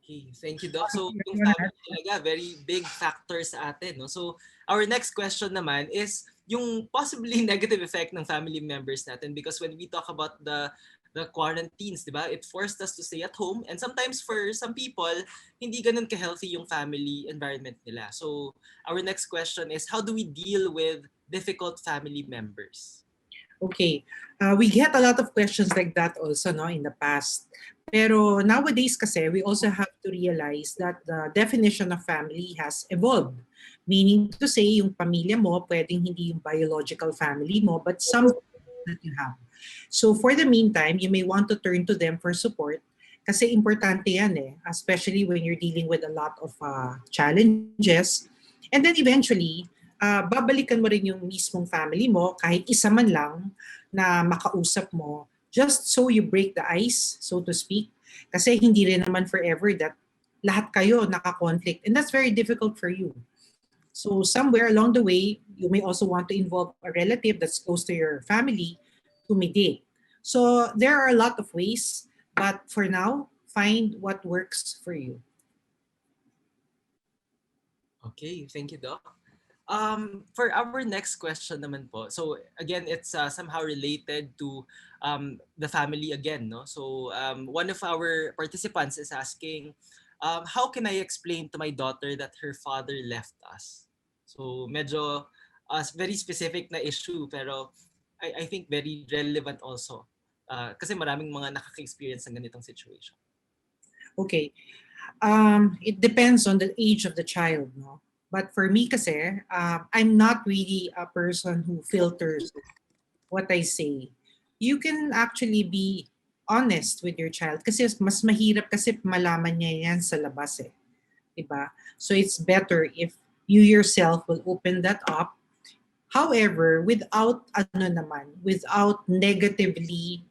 Okay, thank you, Doc. So, yung family talaga, very big factor sa atin. No? So, our next question naman is yung possibly negative effect ng family members natin, because when we talk about the quarantines, di ba, it forced us to stay at home, and sometimes for some people, hindi ganun ka-healthy yung family environment nila. So, our next question is, how do we deal with difficult family members?
Okay. We get a lot of questions like that also, no, in the past. Pero nowadays kasi, we also have to realize that the definition of family has evolved. Meaning to say, yung pamilya mo, pwedeng hindi yung biological family mo, but some that you have. So for the meantime, you may want to turn to them for support kasi importante yan eh, especially when you're dealing with a lot of challenges. And then eventually, babalikan mo rin yung mismong family mo, kahit isa man lang na makausap mo, just so you break the ice, so to speak. Kasi hindi rin naman forever that lahat kayo naka-conflict. And that's very difficult for you. So somewhere along the way, you may also want to involve a relative that's close to your family to mediate. So there are a lot of ways, but for now, find what works for you.
Okay, thank you, Doc. For our next question naman po, so again, it's somehow related to the family again, no? So one of our participants is asking, how can I explain to my daughter that her father left us? So medyo very specific na issue, pero I think very relevant also. Kasi maraming mga nakaka-experience ng ganitong situation.
Okay. It depends on the age of the child, no? But for me kasi, I'm not really a person who filters what I say. You can actually be honest with your child kasi mas mahirap kasi malaman niya yan sa labas eh. Diba? So it's better if you yourself will open that up. However, without negatively,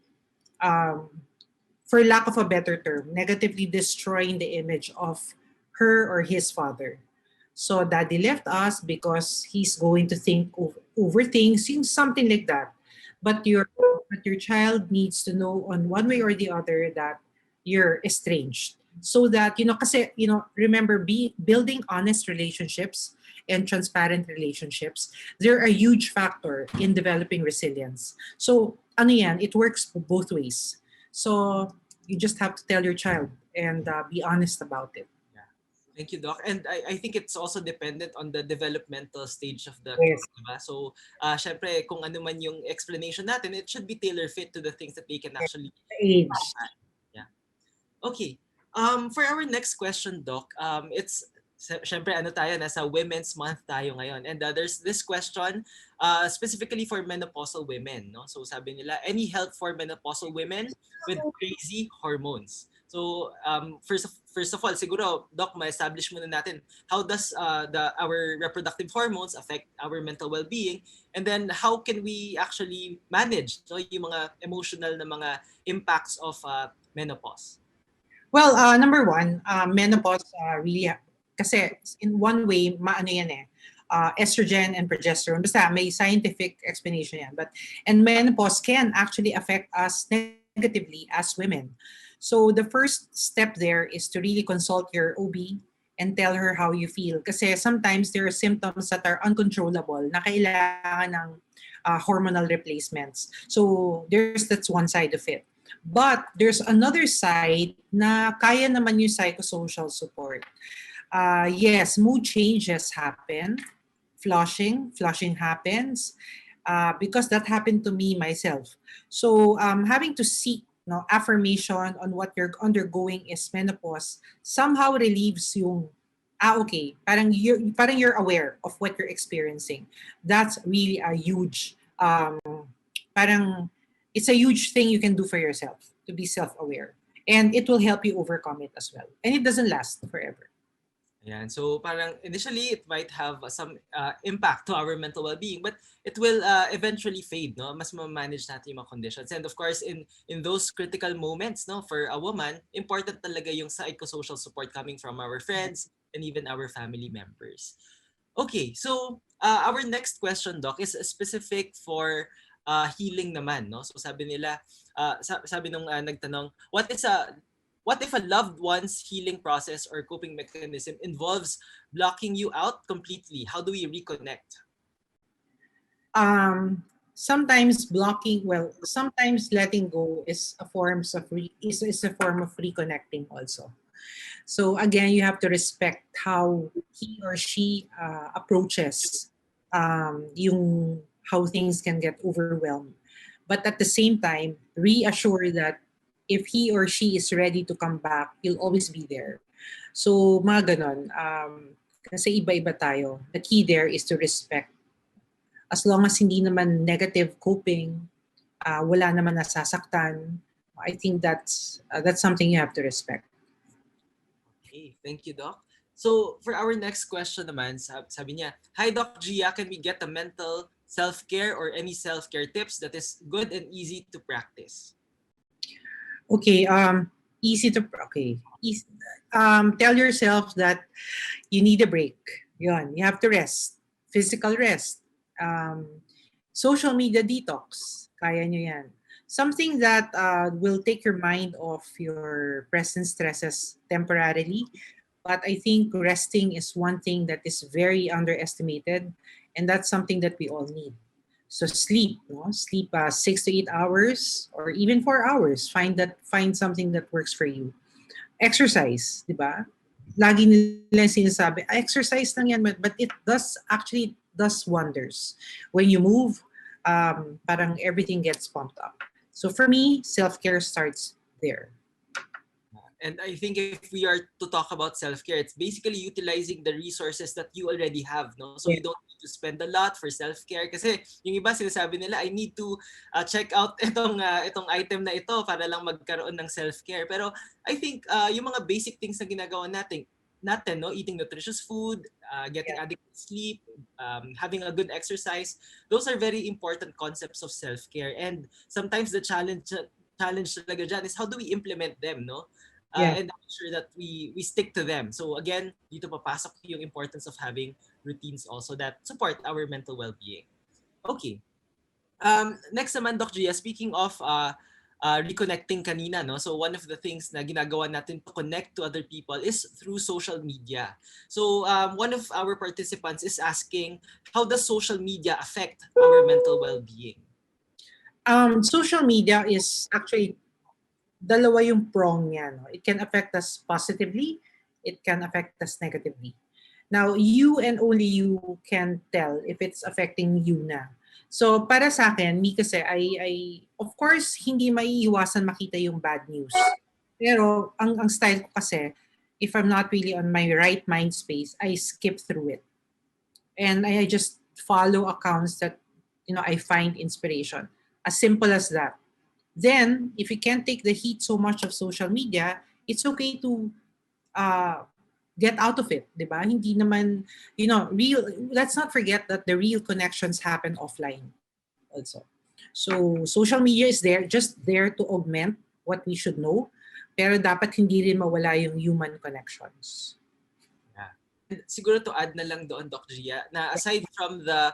for lack of a better term, negatively destroying the image of her or his father. So daddy left us because he's going to think over things, something like that. But your child needs to know on one way or the other that you're estranged. So that kasi remember, building honest relationships and transparent relationships, they're a huge factor in developing resilience. So ano yan, it works both ways. So you just have to tell your child and be honest about it.
Thank you, Doc. And I think it's also dependent on the developmental stage of the
Yes.
kid, diba? So, syempre, kung ano man yung explanation natin, it should be tailor-fit to the things that they can actually
Age.
Yeah. Okay. For our next question, Doc, it's syempre nasa Women's Month tayo ngayon. And there's this question specifically for menopausal women, no? So sabi nila, any help for menopausal women with crazy hormones? So first of all, siguro Doc, ma-establish muna natin how does our reproductive hormones affect our mental well-being, and then how can we actually manage yung mga emotional na mga impacts of menopause?
Well, number one, menopause really, kasi in one way, maano yan eh, estrogen and progesterone. Basta may scientific explanation yan. And menopause can actually affect us negatively as women. So the first step there is to really consult your OB and tell her how you feel. Kasi sometimes there are symptoms that are uncontrollable na kailangan ng hormonal replacements. So that's one side of it. But there's another side na kaya naman yung psychosocial support. Yes, mood changes happen. Flushing happens because that happened to me myself. So having to seek affirmation on what you're undergoing is menopause somehow relieves yung okay, parang you're aware of what you're experiencing. That's really a huge parang it's a huge thing you can do for yourself, to be self-aware, and it will help you overcome it as well, and it doesn't last forever.
Ayan. So parang initially it might have some impact to our mental well-being, but it will eventually fade, no? Mas ma-manage natin yung mga conditions. And of course, in those critical moments, no, for a woman, important talaga yung psychosocial support coming from our friends and even our family members. Okay, so our next question, Doc, is specific for healing naman, no? So sabi nila, sabi nung nagtanong, what is what if a loved one's healing process or coping mechanism involves blocking you out completely? How do we reconnect?
Sometimes blocking, well, sometimes letting go is a is a form of reconnecting also. So again, you have to respect how he or she approaches yung how things can get overwhelmed. But at the same time, reassure that if he or she is ready to come back, you'll always be there. So mga ganon. Kasi iba-iba tayo. The key there is to respect. As long as hindi naman negative coping, wala naman nasasaktan, I think that's something you have to respect.
Okay, thank you, Doc. So, for our next question naman, sabi niya, Hi, Doc Gia, can we get a mental self-care or any self-care tips that is good and easy to practice?
Okay, easy to, okay. Easy, tell yourself that you need a break. Yun, you have to rest. Physical rest. Social media detox. Kaya nyo yan. Something that will take your mind off your present stresses temporarily. But I think resting is one thing that is very underestimated, and that's something that we all need. So sleep, no? Sleep 6 to 8 hours or even 4 hours. Find something that works for you. Exercise, di ba? Lagi nila sinasabi, exercise lang yan, but it does wonders. When you move, parang everything gets pumped up. So for me, self-care starts there.
And I think if we are to talk about self-care, it's basically utilizing the resources that you already have, no? So you don't need to spend a lot for self-care. Kasi yung iba sinasabi nila, I need to check out itong item na ito para lang magkaroon ng self-care. Pero I think yung mga basic things na ginagawa natin, no? Eating nutritious food, getting adequate sleep, having a good exercise, those are very important concepts of self-care. And sometimes the challenge talaga dyan is how do we implement them, no? And make sure that we stick to them. So again, dito papasok yung importance of having routines also that support our mental well-being. Okay. Next naman, Doc Gia, speaking of reconnecting kanina, no? So one of the things na ginagawa natin to connect to other people is through social media. So one of our participants is asking, how does social media affect our mental well-being?
Social media is actually dalawa yung prong niya. No? It can affect us positively, it can affect us negatively. Now, you and only you can tell if it's affecting you na. So, para sa akin, me kasi, of course, hindi maiiwasan makita yung bad news. Pero, ang style ko kasi, if I'm not really on my right mind space, I skip through it. And I just follow accounts that, I find inspiration. As simple as that. Then, if you can't take the heat so much of social media, it's okay to get out of it, di ba? Hindi naman, let's not forget that the real connections happen offline also. So, social media is just there to augment what we should know, pero dapat hindi rin mawala yung human connections.
Yeah. Siguro to add na lang doon, Doc Gia, na aside from the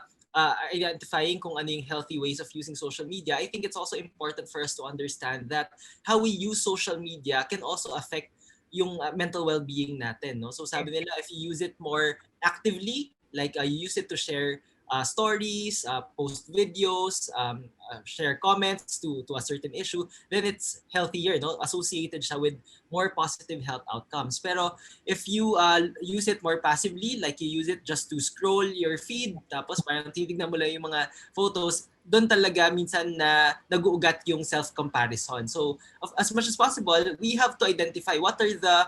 identifying kung ano yung healthy ways of using social media, I think it's also important for us to understand that how we use social media can also affect yung mental well-being natin, no? So sabi nila, if you use it more actively, like you use it to share stories, post videos, share comments to a certain issue, then it's healthier, no? Associated siya with more positive health outcomes. Pero if you use it more passively, like you use it just to scroll your feed, tapos parang titignan mo lang yung mga photos, doon talaga minsan na nag-uugat yung self-comparison. So as much as possible, we have to identify what are the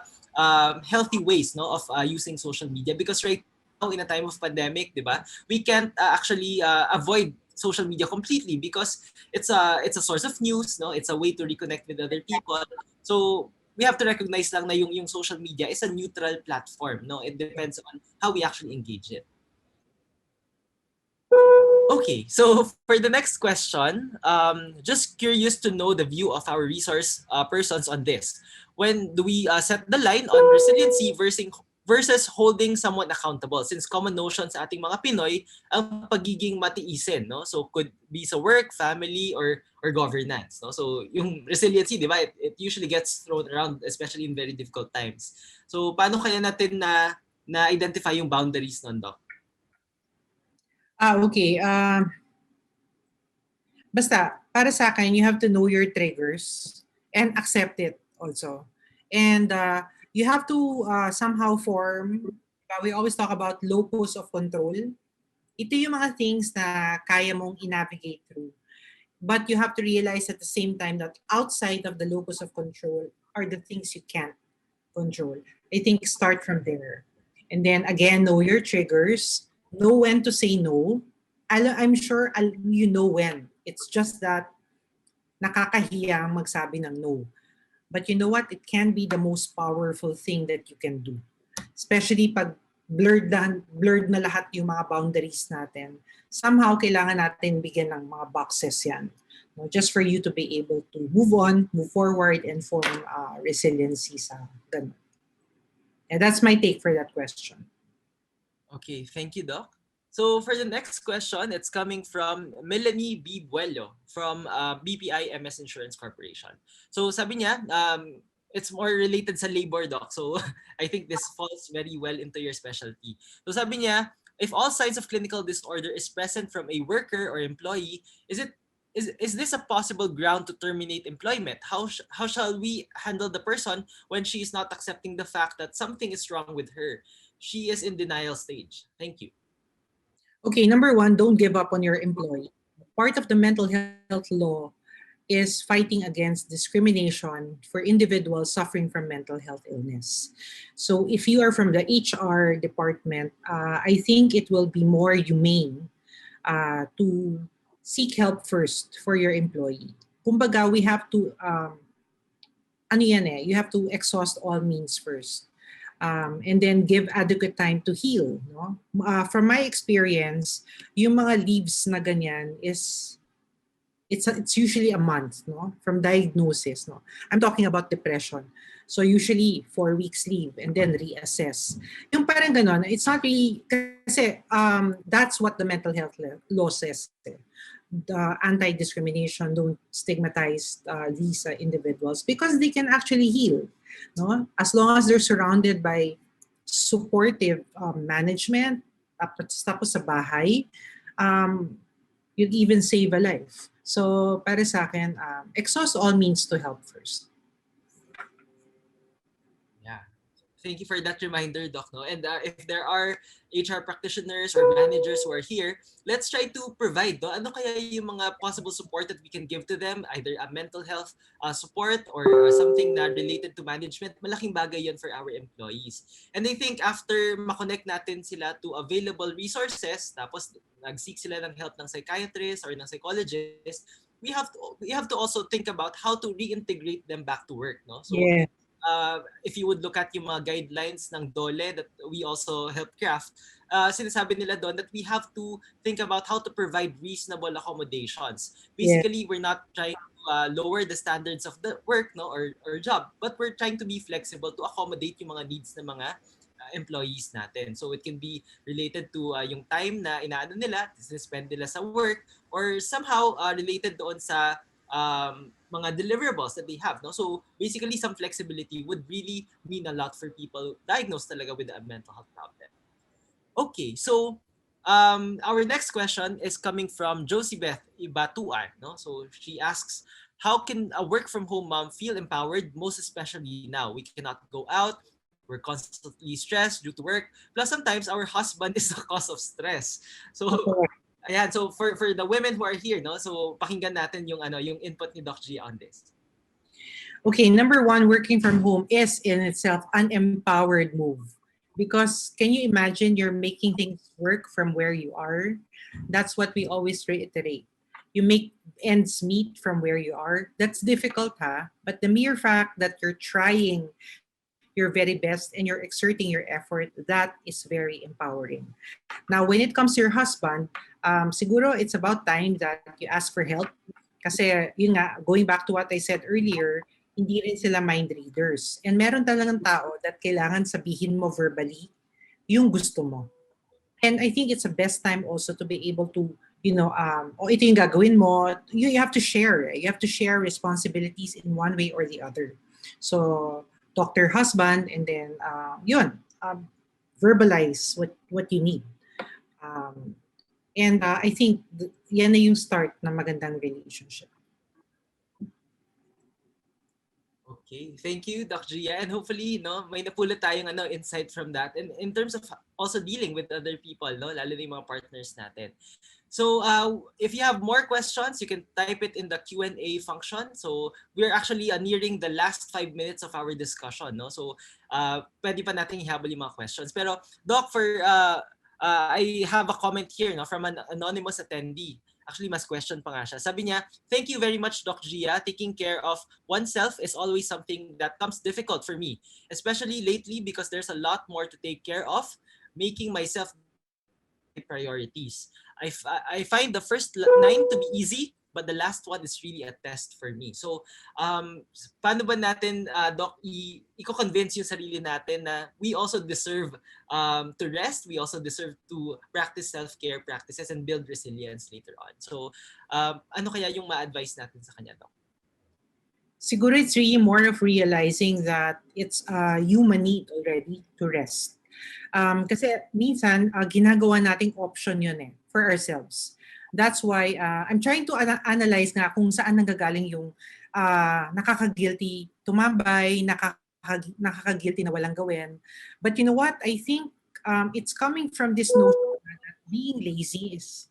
healthy ways, no, of using social media, because right now in a time of pandemic, di ba, we can't actually avoid social media completely because it's a source of news, no? It's a way to reconnect with other people. So we have to recognize lang na yung social media is a neutral platform, no? It depends on how we actually engage it. Okay, so for the next question, just curious to know the view of our resource persons on this. When do we set the line on resiliency versus holding someone accountable. Since common notion sa ating mga Pinoy ang pagiging matiisin, no? So could be sa work, family, or governance, no? So yung resiliency, di ba, it usually gets thrown around, especially in very difficult times. So paano kaya natin na identify yung boundaries nun, Doc?
Okay. Basta, para sa akin, you have to know your triggers and accept it also. And you have to somehow form, we always talk about locus of control. Ito yung mga things na kaya mong i-navigate through. But you have to realize at the same time that outside of the locus of control are the things you can't control. I think start from there. And then again, know your triggers, know when to say no. I'm sure you know when. It's just that nakakahiya ang magsabi ng no. But you know what? It can be the most powerful thing that you can do. Especially pag blurred na lahat yung mga boundaries natin. Somehow, kailangan natin bigyan ng mga boxes yan. No, just for you to be able to move on, move forward, and form resiliency sa ganun. And that's my take for that question.
Okay, thank you, Doc. So for the next question, it's coming from Melanie B. Buelo from BPI MS Insurance Corporation. So sabi niya, it's more related sa labor, Doc. So I think this falls very well into your specialty. So sabi niya, if all signs of clinical disorder is present from a worker or employee, is this a possible ground to terminate employment? How shall we handle the person when she is not accepting the fact that something is wrong with her? She is in denial stage. Thank you.
Okay, number one, don't give up on your employee. Part of the mental health law is fighting against discrimination for individuals suffering from mental health illness. So if you are from the HR department, I think it will be more humane to seek help first for your employee. Kumbaga, we have to, you have to exhaust all means first. And then give adequate time to heal. No? From my experience, yung mga leaves na ganyan is, it's usually a month, no? From diagnosis, no? I'm talking about depression. So usually 4 weeks leave and then reassess. Yung parang ganon, it's not really, kasi that's what the mental health law says. The anti-discrimination, don't stigmatize these individuals because they can actually heal. No? As long as they're surrounded by supportive management, tapos sa bahay, you'd even save a life. So, para sa akin, exhaust all means to help first.
Thank you for that reminder, Doc. No? And if there are HR practitioners or managers who are here, let's try to provide. No? Ano kaya yung mga possible support that we can give to them? Either a mental health support or something na related to management. Malaking bagay yun for our employees. And I think after makonect natin sila to available resources, tapos nag-seek sila ng help ng psychiatrist or ng psychologist, we have to also think about how to reintegrate them back to work. No? So,
yeah.
If you would look at yung mga guidelines ng DOLE that we also help craft, sinasabi nila doon that we have to think about how to provide reasonable accommodations. Basically, we're not trying to lower the standards of the work, no, or job, but we're trying to be flexible to accommodate yung mga needs ng mga employees natin. So it can be related to yung time na inaano nila, spend nila sa work, or somehow related doon sa mga deliverables that they have. No? So basically, some flexibility would really mean a lot for people diagnosed talaga with a mental health problem. Okay, so our next question is coming from Josibeth Ibatuar. No? So she asks, how can a work from home mom feel empowered, most especially now? We cannot go out, we're constantly stressed due to work, plus sometimes our husband is the cause of stress. So ayan, so for the women who are here, no, so pakinggan natin yung input ni Doc Gia on this.
Okay, number one, working from home is in itself an empowered move. Because can you imagine you're making things work from where you are? That's what we always reiterate. You make ends meet from where you are. That's difficult, huh? But the mere fact that you're trying your very best and you're exerting your effort, that is very empowering. Now, when it comes to your husband, siguro it's about time that you ask for help. Kasi yun nga, going back to what I said earlier, Hindi rin sila mind readers. And meron talagang tao that kailangan sabihin mo verbally yung gusto mo. And I think it's the best time also to be able to, ito yung gagawin mo. You have to share. You have to share responsibilities in one way or the other. So, talk to your husband and then, verbalize what you need. And I think yan na yung start ng magandang relationship.
Okay, thank you, Doc Gia. And hopefully, may napulot tayong insight from that. And in terms of also dealing with other people, lalo na yung mga partners natin. So if you have more questions, you can type it in the Q&A function. So we're actually nearing the last 5 minutes of our discussion. No? So pwede pa natin ihabol yung mga questions. Pero Doc, I have a comment here from an anonymous attendee. Actually, mas question pa nga siya. Sabi niya, thank you very much, Doc Gia. Taking care of oneself is always something that comes difficult for me, especially lately because there's a lot more to take care of, making myself priorities. I find the first 9 to be easy, but the last one is really a test for me. So, paano ba natin, Doc, i-convince yung sarili natin na we also deserve to rest, we also deserve to practice self-care practices and build resilience later on. So, ano kaya yung ma-advise natin sa kanya, Doc?
Siguro it's really more of realizing that it's a human need already to rest. Kasi minsan, ginagawa nating option yun for ourselves. That's why I'm trying to analyze nga kung saan nanggagaling yung nakaka-guilty tumambay, nakaka-guilty na walang gawin. But you know what? I think it's coming from this notion that being lazy is,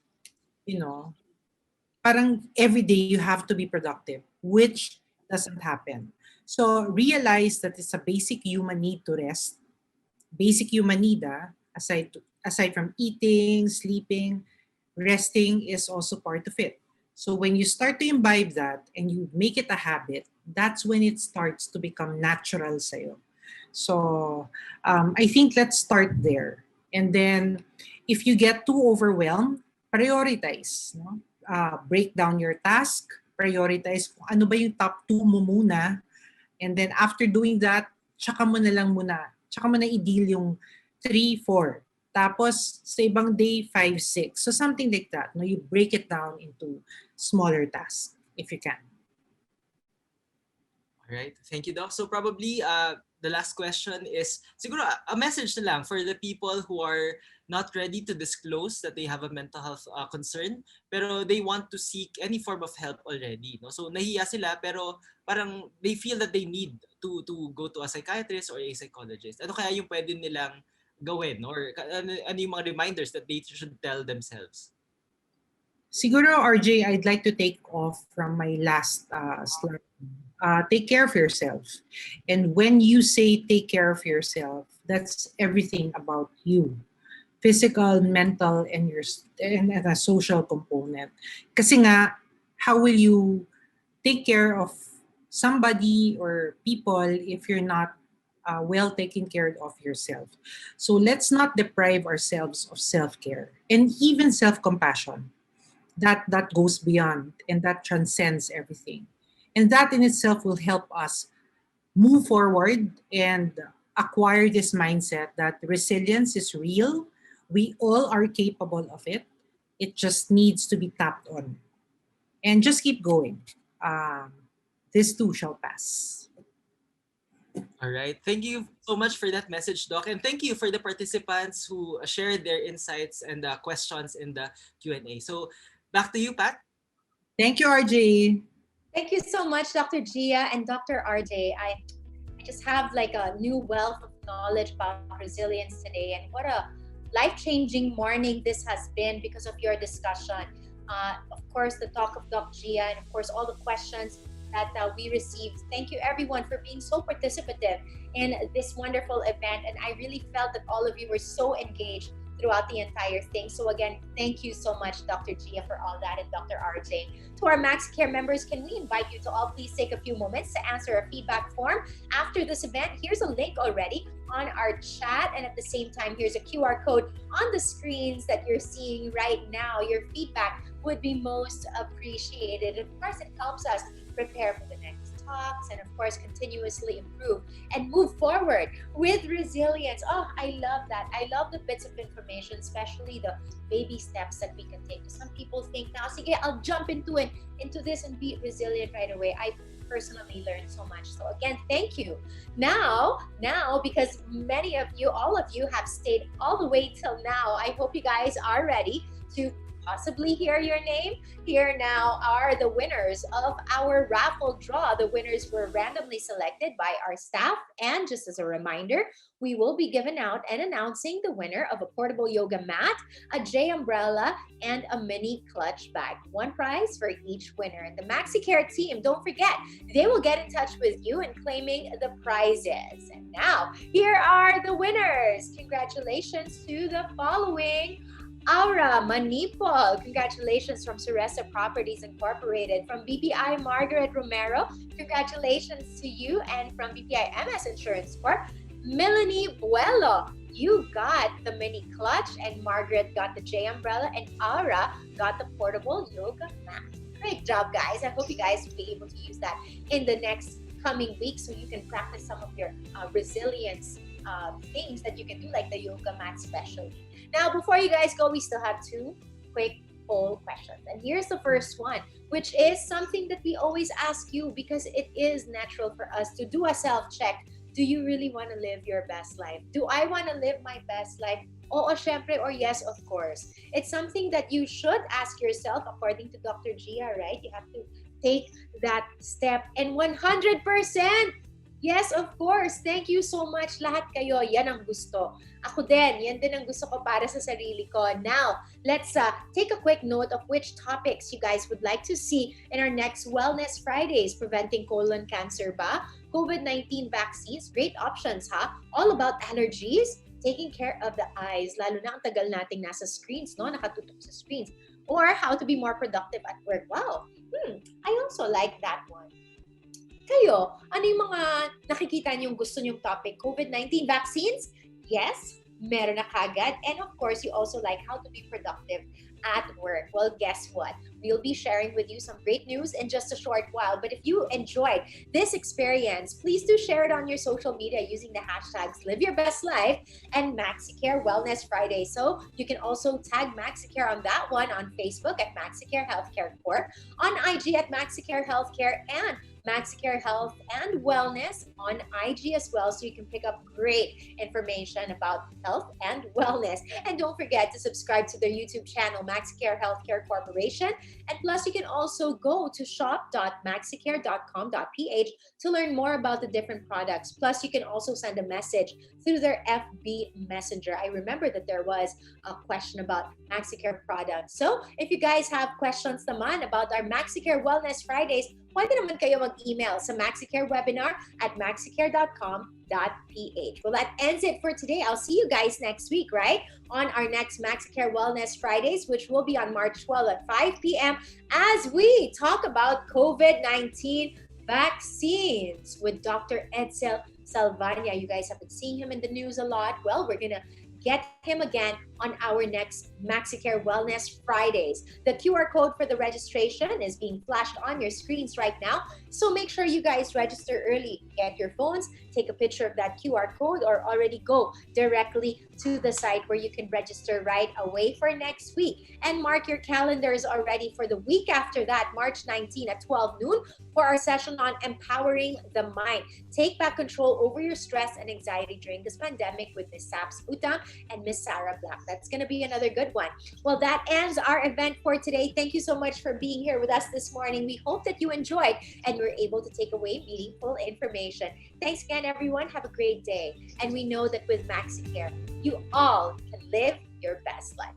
parang every day you have to be productive, which doesn't happen. So realize that it's a basic human need to rest. Basic human need, aside from eating, sleeping, resting is also part of it. So when you start to imbibe that and you make it a habit, that's when it starts to become natural sa'yo. So I think let's start there. And then if you get too overwhelmed, prioritize. Break down your task, prioritize kung ano ba yung top 2 mo muna. And then after doing that, tsaka mo na i-deal yung 3, 4. Tapos, sa ibang day, 5, 6. So, something like that. You break it down into smaller tasks, if you can.
All right. Thank you, Doc. So, probably, the last question is, siguro, a message na lang for the people who are not ready to disclose that they have a mental health concern, pero they want to seek any form of help already. No? So, nahiya sila, pero parang they feel that they need to go to a psychiatrist or a psychologist. Ano kaya yung pwede nilang gawin? Or ano yung mga reminders that they should tell themselves?
Siguro, RJ, I'd like to take off from my last slide. Take care of yourself. And when you say take care of yourself, that's everything about you. Physical, mental, and a social component. Kasi nga, how will you take care of somebody or people if you're not well taken care of yourself? So let's not deprive ourselves of self-care and even self-compassion. That goes beyond and that transcends everything. And that in itself will help us move forward and acquire this mindset that resilience is real. We all are capable of it. It just needs to be tapped on. And just keep going. This too shall pass.
All right. Thank you so much for that message, Doc. And thank you for the participants who shared their insights and questions in the Q&A. So back to you, Pat.
Thank you, RJ.
Thank you so much, Dr. Gia and Dr. RJ. I just have like a new wealth of knowledge about resilience today, and what a life-changing morning this has been because of your discussion. Of course, the talk of Dr. Gia, and of course, all the questions that we received. Thank you, everyone, for being so participative in this wonderful event. And I really felt that all of you were so engaged throughout the entire thing. So again, thank you so much, Dr. Gia, for all that, and Dr. RJ. To our Maxicare members, can we invite you to all please take a few moments to answer a feedback form after this event? Here's a link already on our chat, and at the same time, here's a QR code on the screens that you're seeing right now. Your feedback would be most appreciated. Of course, it helps us prepare for the next detox, and of course, continuously improve and move forward with resilience. Oh, I love that. I love the bits of information, especially the baby steps that we can take. Some people think now, sige, I'll jump into this and be resilient right away. I personally learned so much. So again, thank you. Now, because many of you, all of you have stayed all the way till now, I hope you guys are ready to possibly hear your name. Here now are the winners of our raffle draw. The winners were randomly selected by our staff. And just as a reminder, we will be giving out and announcing the winner of a portable yoga mat, a J umbrella, and a mini clutch bag. One prize for each winner. And the Maxicare team, don't forget, they will get in touch with you in claiming the prizes. And now, here are the winners. Congratulations to the following. Aura Manipol, congratulations from Suresa Properties Incorporated. From BPI, Margaret Romero, congratulations to you. And from BPI MS Insurance Corp, Melanie Buelo, you got the mini clutch, and Margaret got the J umbrella, and Aura got the portable yoga mat. Great job, guys. I hope you guys will be able to use that in the next coming weeks so you can practice some of your resilience things that you can do, like the yoga mat especially. Now, before you guys go, we still have two quick poll questions. And here's the first one, which is something that we always ask you because it is natural for us to do a self-check. Do you really want to live your best life? Do I want to live my best life? Oo, syempre, or yes, of course. It's something that you should ask yourself according to Dr. Gia, right? You have to take that step, and 100%. Yes, of course. Thank you so much lahat kayo. Yan ang gusto. Ako din, yan din ang gusto ko para sa sarili ko. Now, let's take a quick note of which topics you guys would like to see in our next Wellness Fridays. Preventing colon cancer ba? COVID-19 vaccines, great options ha? All about allergies, taking care of the eyes, lalo na ang tagal nating nasa screens, no? Nakatutok sa screens. Or how to be more productive at work. Wow, I also like that one. Kayo, ano yung mga nakikita niyong gusto niyong topic? COVID-19 vaccines? Yes, meron na kagad. And of course, you also like how to be productive at work. Well, guess what? We'll be sharing with you some great news in just a short while. But if you enjoyed this experience, please do share it on your social media using the hashtags Live Your Best Life and Maxicare Wellness Friday. So you can also tag Maxicare on that one on Facebook at Maxicare Healthcare Corp, on IG at Maxicare Healthcare, and Maxicare Health and Wellness on IG as well, so you can pick up great information about health and wellness. And don't forget to subscribe to their YouTube channel, Maxicare Healthcare Corporation. And plus, you can also go to shop.maxicare.com.ph to learn more about the different products. Plus, you can also send a message through their FB Messenger. I remember that there was a question about Maxicare products. So if you guys have questions naman about our Maxicare Wellness Fridays, pwede naman kayo mag-email sa Maxicare webinar at maxicare.com.ph. Well, that ends it for today. I'll see you guys next week, right? On our next Maxicare Wellness Fridays, which will be on March 12 at 5 p.m. as we talk about COVID-19 vaccines with Dr. Edsel Salvania. You guys have been seeing him in the news a lot. Well, we're going to get him again on our next Maxicare Wellness Fridays. The QR code for the registration is being flashed on your screens right now. So make sure you guys register early. Get your phones, take a picture of that QR code, or already go directly to the site where you can register right away for next week. And mark your calendars already for the week after that, March 19 at 12 noon, for our session on empowering the mind. Take back control over your stress and anxiety during this pandemic with Ms. Saps Utang and Miss Sarah Black. That's going to be another good one. Well, that ends our event for today. Thank you so much for being here with us this morning. We hope that you enjoyed and were able to take away meaningful information. Thanks again, everyone. Have a great day. And we know that with Maxicare, you all can live your best life.